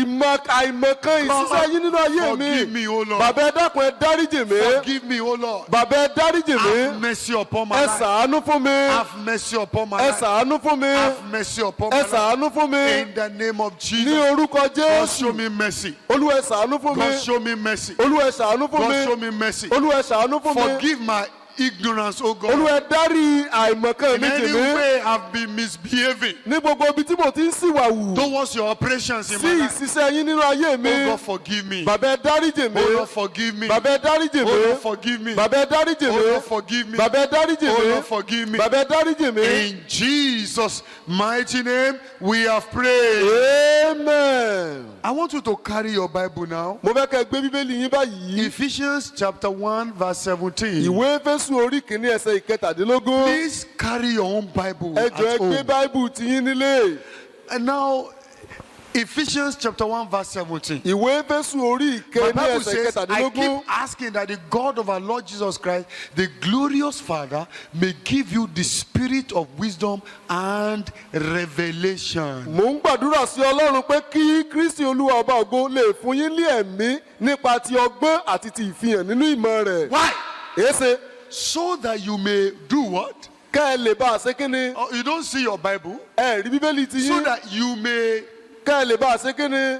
àìmọ̀kan ìṣiṣẹ́ yín nínú ayé mi. Forgive me, oh Lord. bàbá ẹ dákun ẹ dáríjì mi. Forgive me, oh Lord. bàbá ẹ dáríjì Have mi. mercy upon my ẹ life. ṣàánú fún mi. Have mercy upon my ẹ life. ṣàánú fún mi. Have mercy upon my ẹ life. ṣàánú fún mi. In the name of ní Jesus. orúkọ God show jésù. me mercy. olúwa ẹ ṣàánú fún mi. God show me mercy. olúwa ẹ ṣàánú fún God show mi. me mercy. olúwa ẹ ṣàánú fún mi. Forgive my ignorance, oh God. olúwa ẹ dárí àìmọ̀kan In mi jì any mí. way I've been misbehaving ní gbogbo ibi tí mo ti ń ṣìwàwù. towards your operations in sí my life. ìṣiṣẹ́ yín nínú ayé mi. Oh God, forgive me. bàbá ẹ dáríjì mi. Oh Lord, forgive me. bàbá ẹ dáríjì Oh mi. Lord, forgive me. bàbá ẹ dáríjì Oh mi. Lord, forgive me. bàbá ẹ dáríjì Oh mi. Lord, forgive me. bàbá ẹ dáríjì mi. In Jesus' mighty name, we have prayed. amen. I want you to carry your Bible now. mo fẹ́ kẹ́ ẹ gbé bíbélì yín báyìí. Ephesians chapter 1, verse 17. ìwé Éfésù orí kìíní ẹsẹ̀ ìkẹtàdínlógún. Please carry your own Bible ẹ at jọ̀ọ́ ẹ gbé home. báíbù tiyín nílé. And now, Ephesians chapter 1, verse 17. ìwé Éfésù orí My ìkíní Bible ẹsẹ̀ says, I ìkẹtàdínlógún. keep asking that the God of our Lord Jesus Christ, the glorious Father, may give you the spirit of wisdom and revelation. mò ń gbàdúrà sí ọlọ́run pé kí Kristi olúwa ọba ògo lè fún yín ní ẹ̀mí nípa ti ọgbọ́n àti ti ìfihàn nínú ìmọ̀ rẹ̀. Why? èéṣe So that you may do what? kẹ́ ẹ lè bá a ṣe kí ni. Oh, you don't see your Bible Ẹ rí bíbélì ti so yín. that you may, Kẹ́ ẹ lè bá a ṣe kí ni.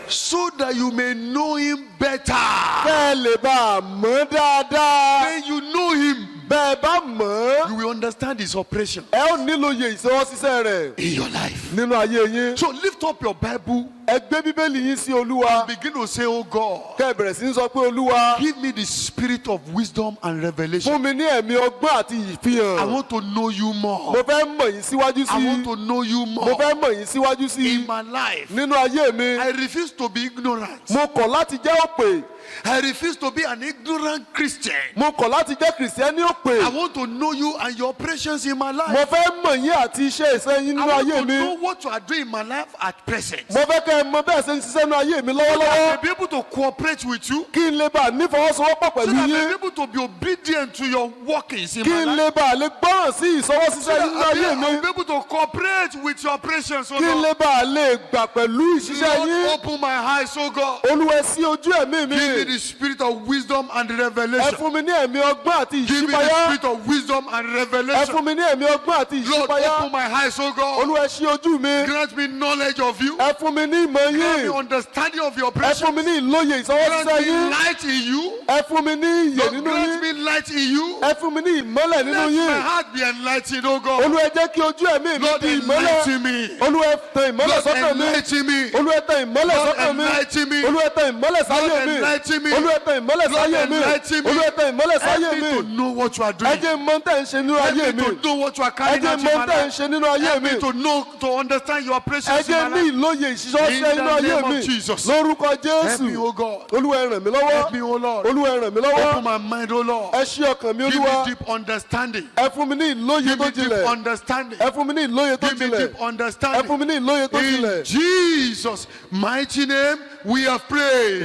so that you may know him better. Kẹ́ ẹ lè bá a mọ̀ dáadáa. When you know him, Bẹ́ẹ̀ bá mọ̀ ọ́, you will understand his operation ẹ ó nílò iye ìṣọwọ́ṣiṣẹ́ rẹ̀ in your life. nínú ayé yín. So lift up your Bible Ẹ gbé bíbélì yín sí Olúwa. and begin to say, oh God, Kẹ́ ẹ bẹ̀rẹ̀ sí ní sọ pé Olúwa, give me the spirit of wisdom and revelation. fún mi ní ẹ̀mí ọgbọ́n àti I ìfihàn. want to know you more. Mo fẹ́ mọ̀ yín síwájú I want sí. to know you Mo more fẹ́ mọ̀ yín síwájú sí. in my life. Nínú ayé mi, I refuse to be ignorant. mo kọ̀ láti jẹ́ òpè. I refuse to be an ignorant Christian. Mo kọ̀ láti jẹ́ kìrìsìtẹ́nì I òpè. want to know you and your operations in my Mo life. fẹ́ mọ̀ yín àti iṣẹ́ ìṣẹ́ yín I nínú want ayé to mi. know what you are doing in my life at present. Mo fẹ́ kẹ́ ẹ mọ̀ bẹ́ẹ̀ ṣe ń ṣiṣẹ́ nínú ayé mi So that I lọ́wọ́lọ́wọ́. may be able to cooperate with you. Kí n lè bá a nífọwọ́sowọ́pọ̀ So pẹ̀lú that I may be yín. able to be obedient to your workings in Kí my n life. lè bá a lè gbọ́ràn sí So ìṣọwọ́ṣiṣẹ́ that yín nínú I ayé may mi. be able to cooperate with your operations, oh Kí n God. lè bá a lè gbà pẹ̀lú ìṣiṣẹ́ Lord, yín. open my eyes, oh God. Olúwa sí ojú ẹ̀mí mi. Give me the spirit of wisdom and Ẹ revelation. fún mi ní ẹ̀mí ọgbọ́n àti Give me the ìṣípayá. spirit of wisdom and Ẹ revelation. fún mi ní ẹ̀mí ọgbọ́n àti Lord, ìṣípayá. open my eyes, oh God. Olúwa sí ojú mi. Grant me knowledge of you. Ẹ fún mi ní ìmọ̀ Grant me yín. understanding of your Ẹ fún operations. mi ní ìlóye Grant ìṣọwọ́ṣiṣẹ́ me yín. light in you. Ẹ fún mi ní ìyè Lord, nínú grant yín. me light in you. Ẹ fún mi ní ìmọ́lẹ̀ nínú Let my yín. heart be enlightened, oh God. Olúwa ẹ jẹ́ kí ojú ẹ̀mí mi Lord, di ìmọ́lẹ̀. enlighten me. Olúwa ẹ tan ìmọ́lẹ̀ Lord, sọ́kàn mi. enlighten me. Olúwa ẹ tan ìmọ́lẹ̀ Lord, sọ́kàn mi. enlighten me. Olúwa ẹ tan ìmọ́lẹ̀ sáyé Lord, mi. enlighten me. Olúwa ẹ tan ìmọ́lẹ̀ Lord, sáyé mi. enlighten me. Olúwa ẹ tan ìmọ́lẹ̀ sáyé Help me to mi. know what you are Ẹ doing. jẹ́ mọ̀ tẹ́ ń ṣe nínú Help ayé me mi. to know what you are Ẹ carrying jẹ́ out in mọ̀ my tẹ́ ń life. ṣe nínú ayé Help mi. me to know, to understand your Ẹ operations in jẹ́ my ní life. ìlóye ìṣiṣọ́ṣẹ́ In the nínú ayé name of mi. Jesus. Lórúkọ Help me, Jésù. oh God. Olúwa ẹ ràn mí lọ́wọ́. Help me, oh Lord. Olúwa ẹ ràn mí lọ́wọ́. Open my mind, oh Lord. Ẹ ṣí ọkàn mi Give me Olúwa. deep understanding. Ẹ fún mi ní ìlóye Give tó me deep jinlẹ̀. understanding. Ẹ fún mi ní ìlóye tó Give me jinlẹ̀. deep Ẹ fún understanding. mi ní ìlóye tó In jinlẹ̀. Jesus' mighty name, we have prayed.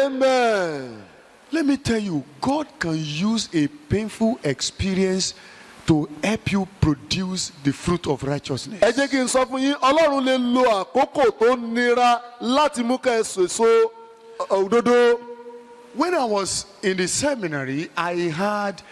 Amen. Let me tell you, God can use a painful experience to help you produce the fruit of righteousness. Ẹ jẹ́ kí n sọ fún yín, Ọlọ́run lè lo àkókò tó nira láti mú ká ẹ sèso òdodo. When I was in the seminary, I had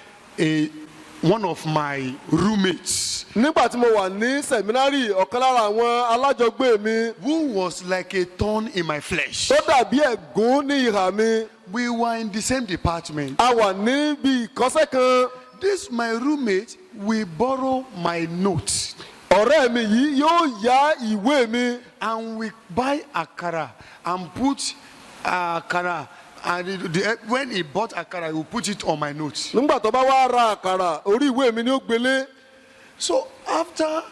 one of my roommates Nígbà tí mo wà ní sẹ̀mínárì, ọ̀kan lára àwọn alájọgbé mi who was like a thorn in my flesh. tó dàbí ẹ̀gún ní ìhà mi. We were in the same department. A wà níbi ìkọ́sẹ́ kan. This my roommate will borrow my notes Ọ̀rẹ́ mi yìí yóò yá ìwé mi. and we buy akara and put akara. And when he bought akara, he will put it on my notes. Nígbà tó bá wá ra àkàrà, orí ìwé mi ni ó gbélé. So after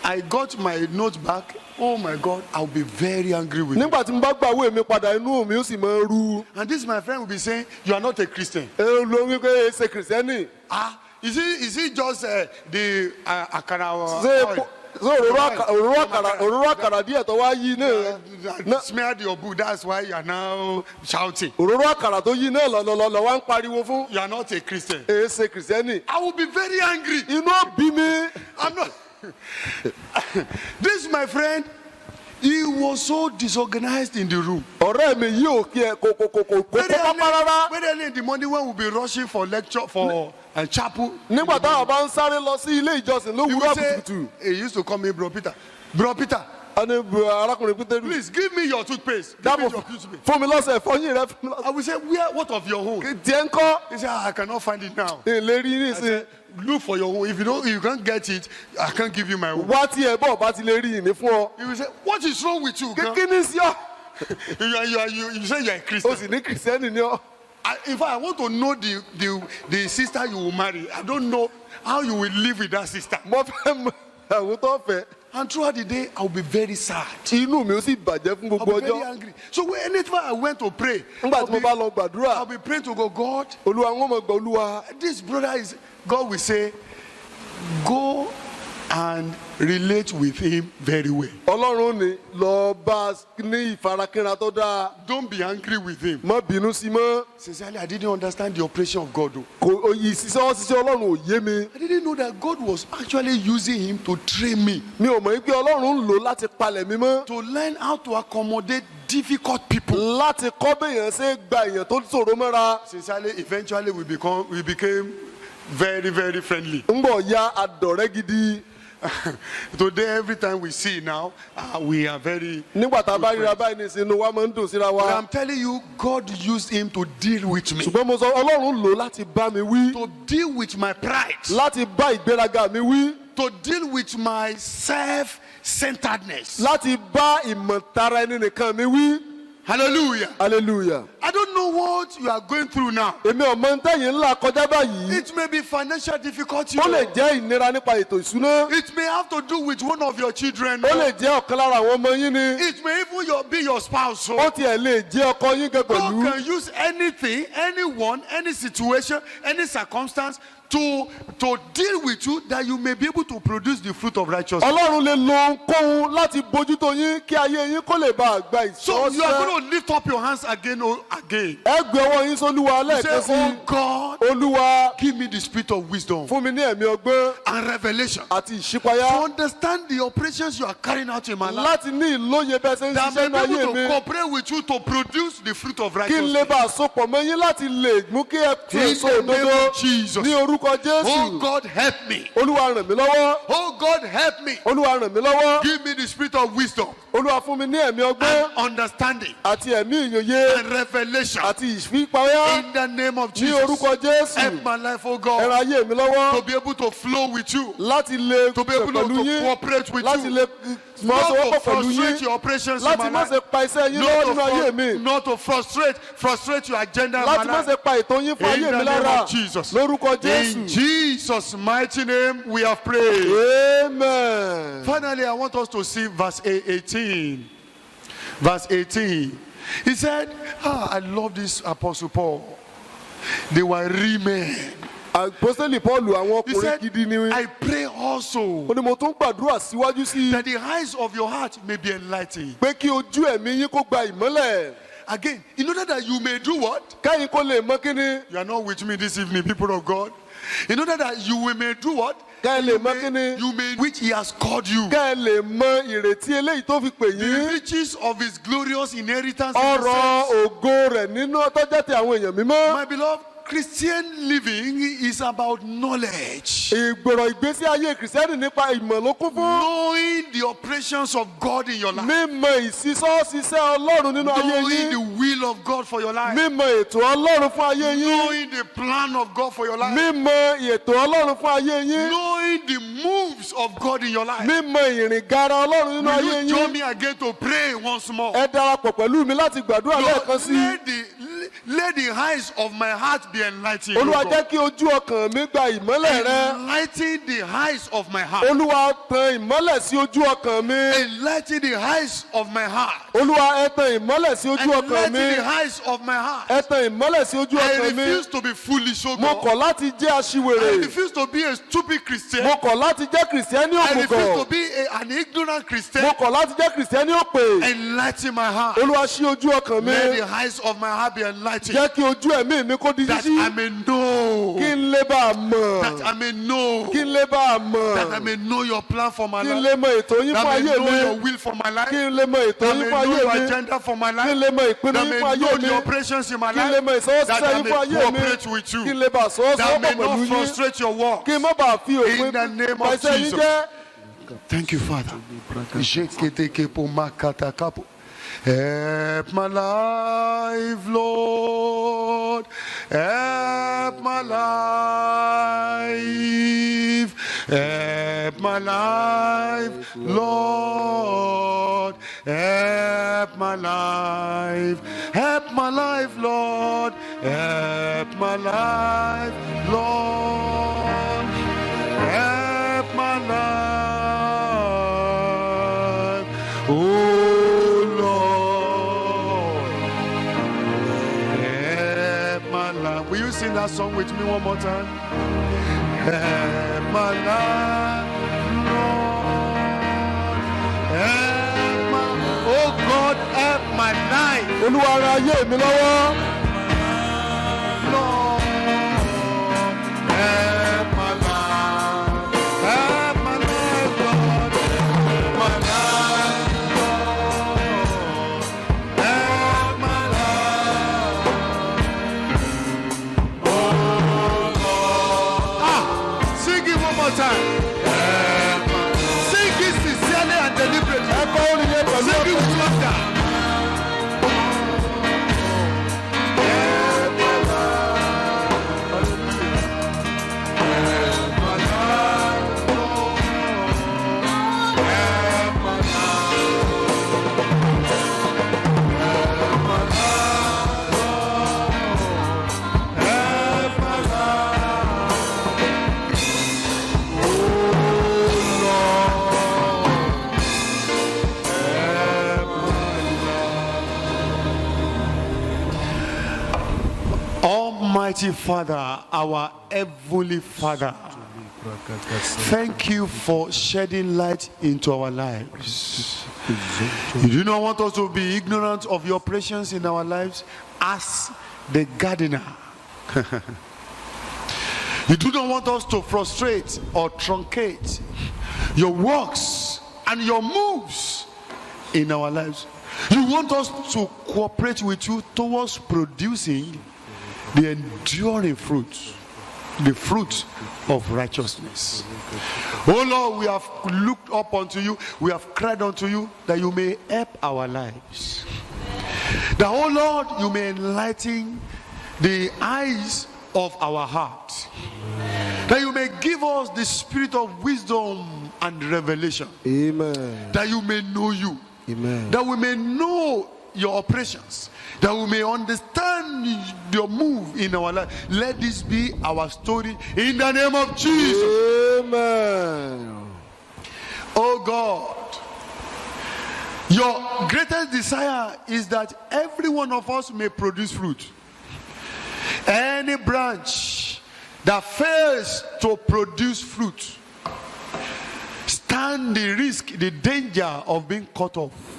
I got my notes back, oh my God, I'll be very angry with him. Nígbà tí mo bá gba ìwé mi padà, inú mi ó sì máa ń ru. And this my friend will be saying, you are not a Christian. Ẹ ló wí pé ṣe kìrìsìtẹ́nì. Is it just the akara Ṣé oil? òróró àkàrà díẹ̀ tó wá yí náà. Smeared your boot, that's why you are now shouting. Òróró àkàrà tó yí náà lọ wá ń pariwo fún. You are not a Christian. Èé ṣe kìrìsìtẹ́nì. I will be very angry. Inú ó bí mi. I'm not. This my friend, he was so disorganized in the room. Ọ̀rẹ́ mi yìí ò kí ẹ kò pápá rárá. Very early in the morning when we'll be rushing for lecture for chapel. Nígbà táwọn bá ń sáré lọ sí ilé ìjọsìn He lówùúrọ̀ would say, kùtùkùtù. he used to call me Bro Peter. Bro Peter, A ní arákùnrin Pétérù. please give me your toothpaste. Give me Dábò your toothpaste. fún mi lọ́sẹ̀ fọyín rẹ fún mi lọ́sẹ̀. I will say, what of your own? Tiẹ̀ ń kọ́. He said, I cannot find it now. Ìlérí ní I ìsìn. said, look for your own. If you can't get it, I can't give you my own. Wá tí ẹ bọ̀ bá ti lè rí ìní fún ọ. He will say, what is wrong with you? Gan? Kí ni sí ọ? You say you are a O Christian. sì ní kìrìsìtẹ́nì ni ọ. In fact, I want to know the sister you will marry. I don't know how you will live with that sister. Mo fẹ́ mọ àwọn tó fẹ́. And throughout the day, I'll be very sad. Inú mi ó sì bàjẹ́ fún I'll gbogbo be very ọjọ́. angry. So anytime I went to pray, Nígbà tí mo bá lọ I'll gbàdúrà, be praying to God. Olúwa wọn mọ̀ gbọ́ Olúwa. This brother is, God will say, go and relate with him very well. Ọlọ́run ni lọ bá a ní ìfarakínra tó dáa. Don't be angry with him. Má bínú sí mọ́. Sincerely, I didn't understand the operation of God. Though. Kò ìṣiṣẹ́ Ọlọ́run ò yé mi. I didn't know that God was actually using him to train me, Mi ò mọ̀ pé Ọlọ́run ń lò láti palẹ̀ mi mọ́. to learn how to accommodate difficult people. Láti kọ́ béèyàn ṣe gba èèyàn tó ṣòro mọ́ra. Sincerely, eventually we became very, very friendly. ń bọ̀ ya àdọ̀rẹ́ gidi. Today, every time we see now, we are very. nígbà tá a bá ríra báyìí ní ìsinú wa máa ń dùn síra But wa. I'm telling you, God used him to deal with me, ṣùgbọ́n mo sọ ọlọ́run lò láti bá mi wí. to deal with my pride, láti bá ìgbéraga mi wí. to deal with my self-centeredness. láti bá ìmọ̀tara ẹni nìkan mi wí. Hallelujah. hallelujah. I don't know what you are going through now. èmi ọmọ ń tẹ̀yìn ńlá kọjá báyìí. It may be financial difficulty. ó lè jẹ́ ìnira nípa ètò ìṣúná. It may have to do with one of your children. ó lè jẹ́ ọ̀kan lára àwọn ọmọ yín ni. It may even be your spouse. ó tiẹ̀ lè jẹ́ ọkọ yín gan God pẹ̀lú. can use anything, anyone, any situation, any circumstance to deal with you, that you may be able to produce the fruit of righteousness. ọlọ́run lè lo ohunkóhun láti bójútó yín kí ayé yín kó lè bá àgbà So you are ìṣọ́sẹ́. going to lift up your hands again. ẹ gbé ọwọ́ yín sólúwa Say, lẹ́ẹ̀kan sí. oh God, olúwa give me the spirit of wisdom fún mi ní ẹ̀mí ọgbọ́n and revelation àti to ìṣípayá understand the operations you are carrying out in my life, láti ní ìlóye bẹ́ẹ̀ ṣe ń that ṣiṣẹ́ may ní be ayé able to mi. cooperate with you to produce the fruit of kí n righteousness. lè bá a sopọ̀ mọ́ yín láti lè mú kí ẹ tún In èso the name òdodo of Jesus. ní orúkọ Oh jésù. God, help me. olúwa ràn mí lọ́wọ́. Oh God, help me. olúwa ràn mí lọ́wọ́. Give me the spirit of wisdom olúwa fún mi ní ẹ̀mí ọgbọ́n and understanding àti ẹ̀mí ìyòye and revelation. àti ìfipáyà In the name of ní Jesus. orúkọ jésù. Help my life, oh ẹ God, ran ayé mi lọ́wọ́ to be able to flow with you, láti lè to be able pẹ̀lú to yín cooperate with láti you, lè not to fọwọ́sowọ́pọ̀ pẹ̀lú frustrate yín your operations in láti my má life, ṣe pa iṣẹ́ yín lọ́wọ́ nínú ayé mi not to frustrate your agenda in my láti má life. ṣe pa ètò yín fún In ayé mi the name lára of Jesus. lórúkọ In jésù. Jesus' mighty name, we have prayed. amen. Finally, I want us to see verse 18. Verse 18. He said, I love this Apostle Paul. They were real men. àpọ́sítélì pọ́ọ̀lù àwọn He ọkùnrin said, gidi ni. I pray also ó ní mo tún gbàdúrà síwájú sí i that the eyes of your heart may be enlightened. pé kí ojú ẹ̀mí yín kó gba ìmọ́lẹ̀. Again, in order that you may do what? káyìn kó lè mọ kíni. You are not with me this evening, people of God. In order that you may do what? káyìn lè mọ kíni. You may, which he has called you. káyìn lè mọ ìrètí eléyìí tó fi pè The yín. riches of his glorious inheritance. in the ọrọ̀ saints. ògo rẹ̀ nínú tọ́jà tí àwọn èèyàn mímọ́. My beloved, Christian living is about knowledge. ìgbèrò ìgbésí ayé kìrìsìtẹ́nì nípa ìmọ̀ ló kún fún. Knowing the operations of God in your life. mímọ̀ ìsísọ́sísẹ́ ọlọ́run nínú ayé Knowing the yín. will of God for your life. mímọ̀ ètò ọlọ́run fún ayé yín. Knowing the plan of God for your life. mímọ̀ ètò ọlọ́run fún ayé yín. Knowing the moves of God in your life. mímọ̀ ìrìn gara ọlọ́run nínú ayé Will you join yín. me again to pray once more? ẹ darapọ̀ pẹ̀lú mi láti gbàdúrà lẹ́ẹ̀kan Lord, sí i. let the eyes of my heart be enlightened. olúwa O jẹ́ God. kí ojú ọkàn mi gba ìmọ́lẹ̀ rẹ. Enlighten the eyes of my heart. olúwa tan ìmọ́lẹ̀ sí ojú ọkàn mi. Enlighten the eyes of my heart. olúwa ẹ tan ìmọ́lẹ̀ sí ojú ọkàn Enlighten mi. the eyes of my heart. ẹ tan ìmọ́lẹ̀ sí ojú I ọkàn mi. refuse to be foolish, O mo God. kọ̀ láti jẹ́ I aṣiwèrè. refuse to be a stupid Christian. mo kọ̀ láti jẹ́ kìrìsìtẹ́nì I refuse to òmùgọ̀. be an ignorant Christian. mo kọ̀ láti jẹ́ kìrìsìtẹ́nì òpè. Enlighten my heart. olúwa ṣí ojú ọkàn mi. Let the eyes of my heart be enlightened. jẹ́ kí ojú ẹ̀mí mi kó di That ṣíṣí. I may know. kí n lè bá a mọ̀. That I may know. kí n lè bá a mọ̀. That I may know your plan for my kí n life. lè mọ ètò yín That fún I may ayé know your mi. will for my life. kí n lè mọ ètò That I yín may fún know ayé your mi. agenda for my kí n life. lè mọ ìpinnu That I yín may fún ayé know mi. the operations in my kí n lè mọ life. That ìsọwọ́síṣẹ́ I yín may fún ayé mi. cooperate with you. kí n lè bá That I sọ́wọ́sowọ́pọ̀ may pẹ̀lú not yín. frustrate your work. kí n má bàa fi òpin In the name pa of iṣẹ́ yín Jesus. jẹ́. Thank you, Father. Jeketekepo makatakapo. Help my life, Lord. Help my life. Help my life, Lord. Help my life. Help my life, Lord. Help my life, Lord. Help my life, oh Lord. Help my life. Will you sing that song with me one more time? Help my life, Lord. Help my, oh God, help my life, olúwa ran ayé mi lọ́wọ́. Lord. Help my life, help my life, Lord. Help my life, Lord. Help my life, oh Lord. more time. Sing it sincerely and deliberately. Sing it with laughter. Almighty Father, our Heavenly Father, thank you for shedding light into our lives. You do not want us to be ignorant of your operations in our lives as the gardener. You do not want us to frustrate or truncate your works and your moves in our lives. You want us to cooperate with you towards producing the enduring fruit, the fruit of righteousness. Oh Lord, we have looked up unto you, we have cried unto you that you may help our lives. That, oh Lord, you may enlighten the eyes of our heart. That you may give us the spirit of wisdom and revelation. Amen. That you may know you. Amen. That we may know your operations, that we may understand your move in our life. Let this be our story in the name of Jesus. Amen. Oh God, your greatest desire is that every one of us may produce fruit. Any branch that fails to produce fruit stand the risk, the danger of being cut off.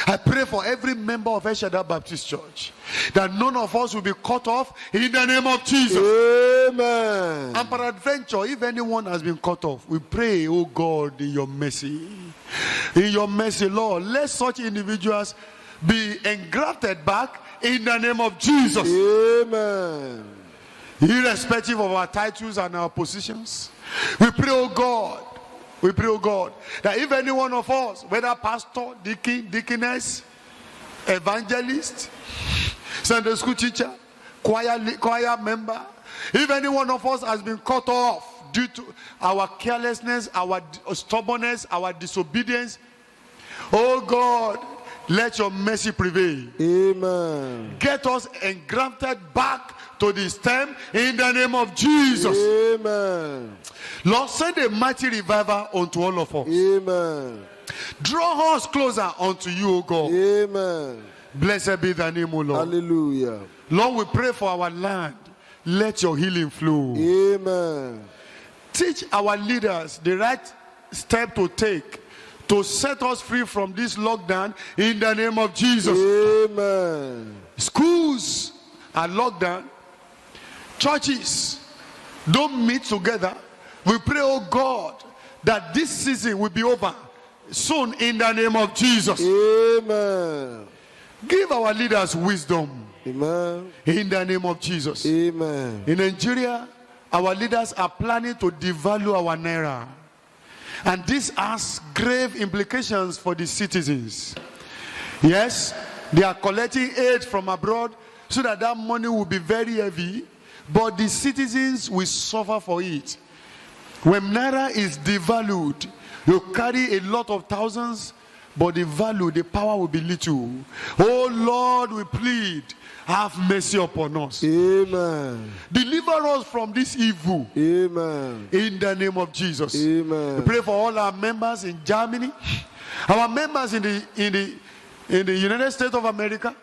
I pray for every member of El Shaddai Baptist Church that none of us will be cut off in the name of Jesus. Amen. And peradventure, if anyone has been cut off, we pray, oh God, in your mercy. In your mercy, Lord, let such individuals be engrafted back in the name of Jesus. Amen. Irrespective of our titles and our positions, we pray, oh God. We pray, oh God, that if any one of us, whether pastor, deacon, deaconess, evangelist, Sunday school teacher, choir member, if any one of us has been cut off due to our carelessness, our stubbornness, our disobedience, oh God, let your mercy prevail. Amen. Get us engrafted back to the stem in the name of Jesus. Amen. Lord, send a mighty revival unto all of us. Amen. Draw us closer unto you, O God. Amen. Blessed be thy name, O Lord. Hallelujah. Lord, we pray for our land. Let your healing flow. Amen. Teach our leaders the right step to take to set us free from this lockdown in the name of Jesus. Amen. Schools are locked down. Churches don't meet together. We pray, oh God, that this season will be over soon in the name of Jesus. Amen. Give our leaders wisdom. Amen. In the name of Jesus. Amen. In Nigeria, our leaders are planning to devalue our naira. And this has grave implications for the citizens. Yes, they are collecting aid from abroad so that that money will be very heavy, but the citizens will suffer for it. When naira is devalued, you carry a lot of thousands, but the value, the power will be little. Oh Lord, we plead, have mercy upon us. Amen. Deliver us from this evil. Amen. In the name of Jesus. Amen. We pray for all our members in Germany, our members in the United States of America,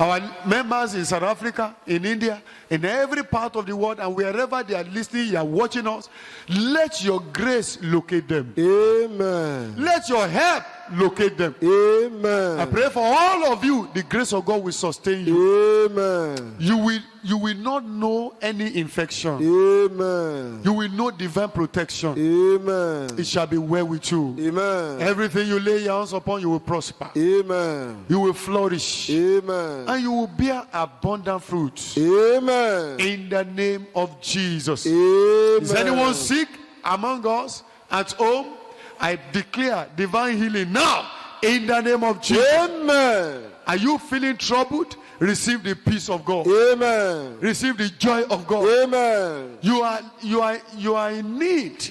our members in South Africa, in India, in every part of the world, and wherever they are listening, they are watching us. Let your grace locate them. Amen. Let your help locate them. Amen. I pray for all of you, the grace of God will sustain you. Amen. You will not know any infection. Amen. You will know divine protection. Amen. It shall be well with you. Amen. Everything you lay your hands upon, you will prosper. Amen. You will flourish. Amen. And you will bear abundant fruit. Amen. In the name of Jesus. Amen. Is anyone sick? among us, at home, I declare divine healing now in the name of Jesus. Amen. Are you feeling troubled? Receive the peace of God. Amen. Receive the joy of God. Amen. You are in need.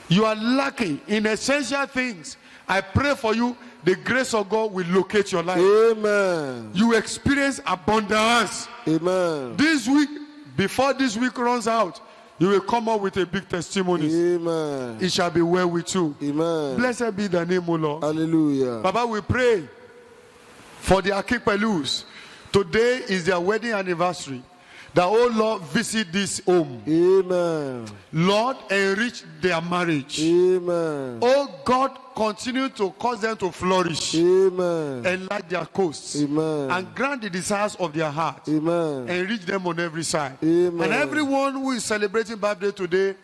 You are lacking in essential things. I pray for you. The grace of God will locate your life. Amen. You experience abundance. Amen. This week, before this week runs out, you will come up with a big testimony. Amen. It shall be well with you. Amen. Blessed be the name, O Lord. Hallelujah. Baba, we pray for the Akipelus. Today is their wedding anniversary. That, oh Lord, visit this home. Amen. Lord, enrich their marriage. Amen. Oh God, continue to cause them to flourish. Amen. Enlarge their coasts. Amen. And grant the desires of their heart. Amen. Enrich them on every side. Amen. And everyone who is celebrating birthday today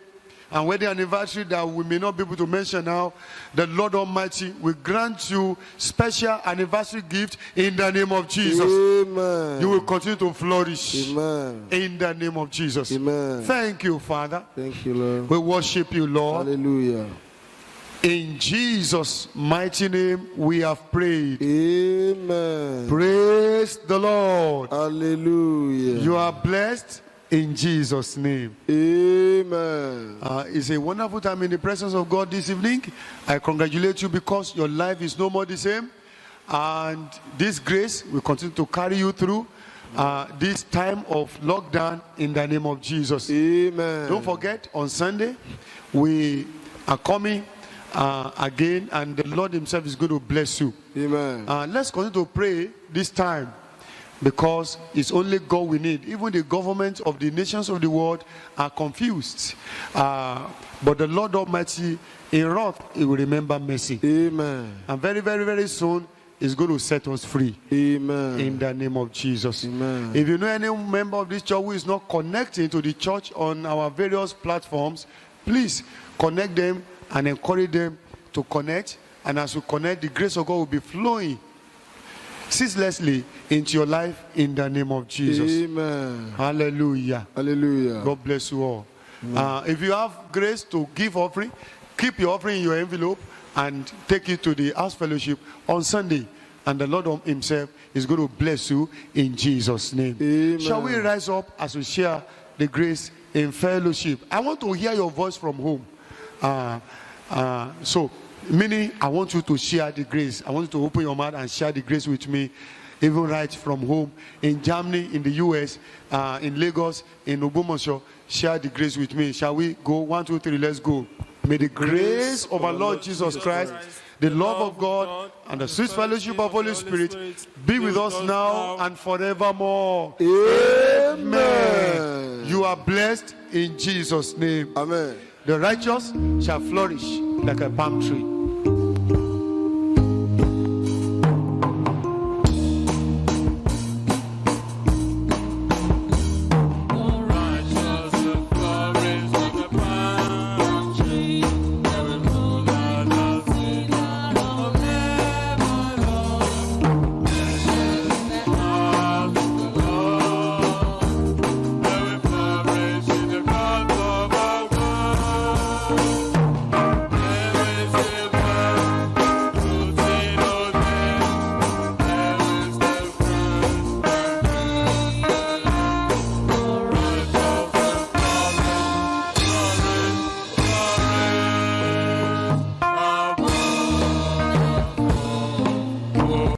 and wedding anniversary that we may not be able to mention now, the Lord Almighty will grant you special anniversary gift in the name of Jesus. Amen. You will continue to flourish. Amen. In the name of Jesus. Amen. Thank you, Father. Thank you, Lord. We worship you, Lord. Hallelujah. In Jesus' mighty name we have prayed. Amen. Praise the Lord. Hallelujah. You are blessed in Jesus' name. Amen. It's a wonderful time in the presence of God this evening. I congratulate you because your life is no more the same. And this grace will continue to carry you through this time of lockdown in the name of Jesus. Amen. Don't forget, on Sunday, we are coming again, and the Lord himself is going to bless you. Amen. Let's continue to pray this time, because it's only God we need. Even the governments of the nations of the world are confused. But the Lord Almighty, in wrath, he will remember mercy. Amen. And very, very, very soon, he's going to set us free. Amen. In the name of Jesus. Amen. If you know any member of this church who is not connecting to the church on our various platforms, please connect them and encourage them to connect. And as you connect, the grace of God will be flowing ceaselessly into your life in the name of Jesus. Amen. Hallelujah. Hallelujah. God bless you all. If you have grace to give offering, keep your offering in your envelope and take it to the house fellowship on Sunday. And the Lord himself is going to bless you in Jesus' name. Amen. Shall we rise up as we share the grace in fellowship? I want to hear your voice from home. Meaning, I want you to share the grace. I want you to open your mouth and share the grace with me, even right from home. In Germany, in the US, in Lagos, in Ogbomoso, share the grace with me. Shall we go? 1, 2, 3, let's go. May the grace of our Lord Jesus Christ, the love of God, and the sweet fellowship of Holy Spirit be with us now and forevermore. Amen. You are blessed in Jesus' name. Amen. The righteous shall flourish like a palm tree.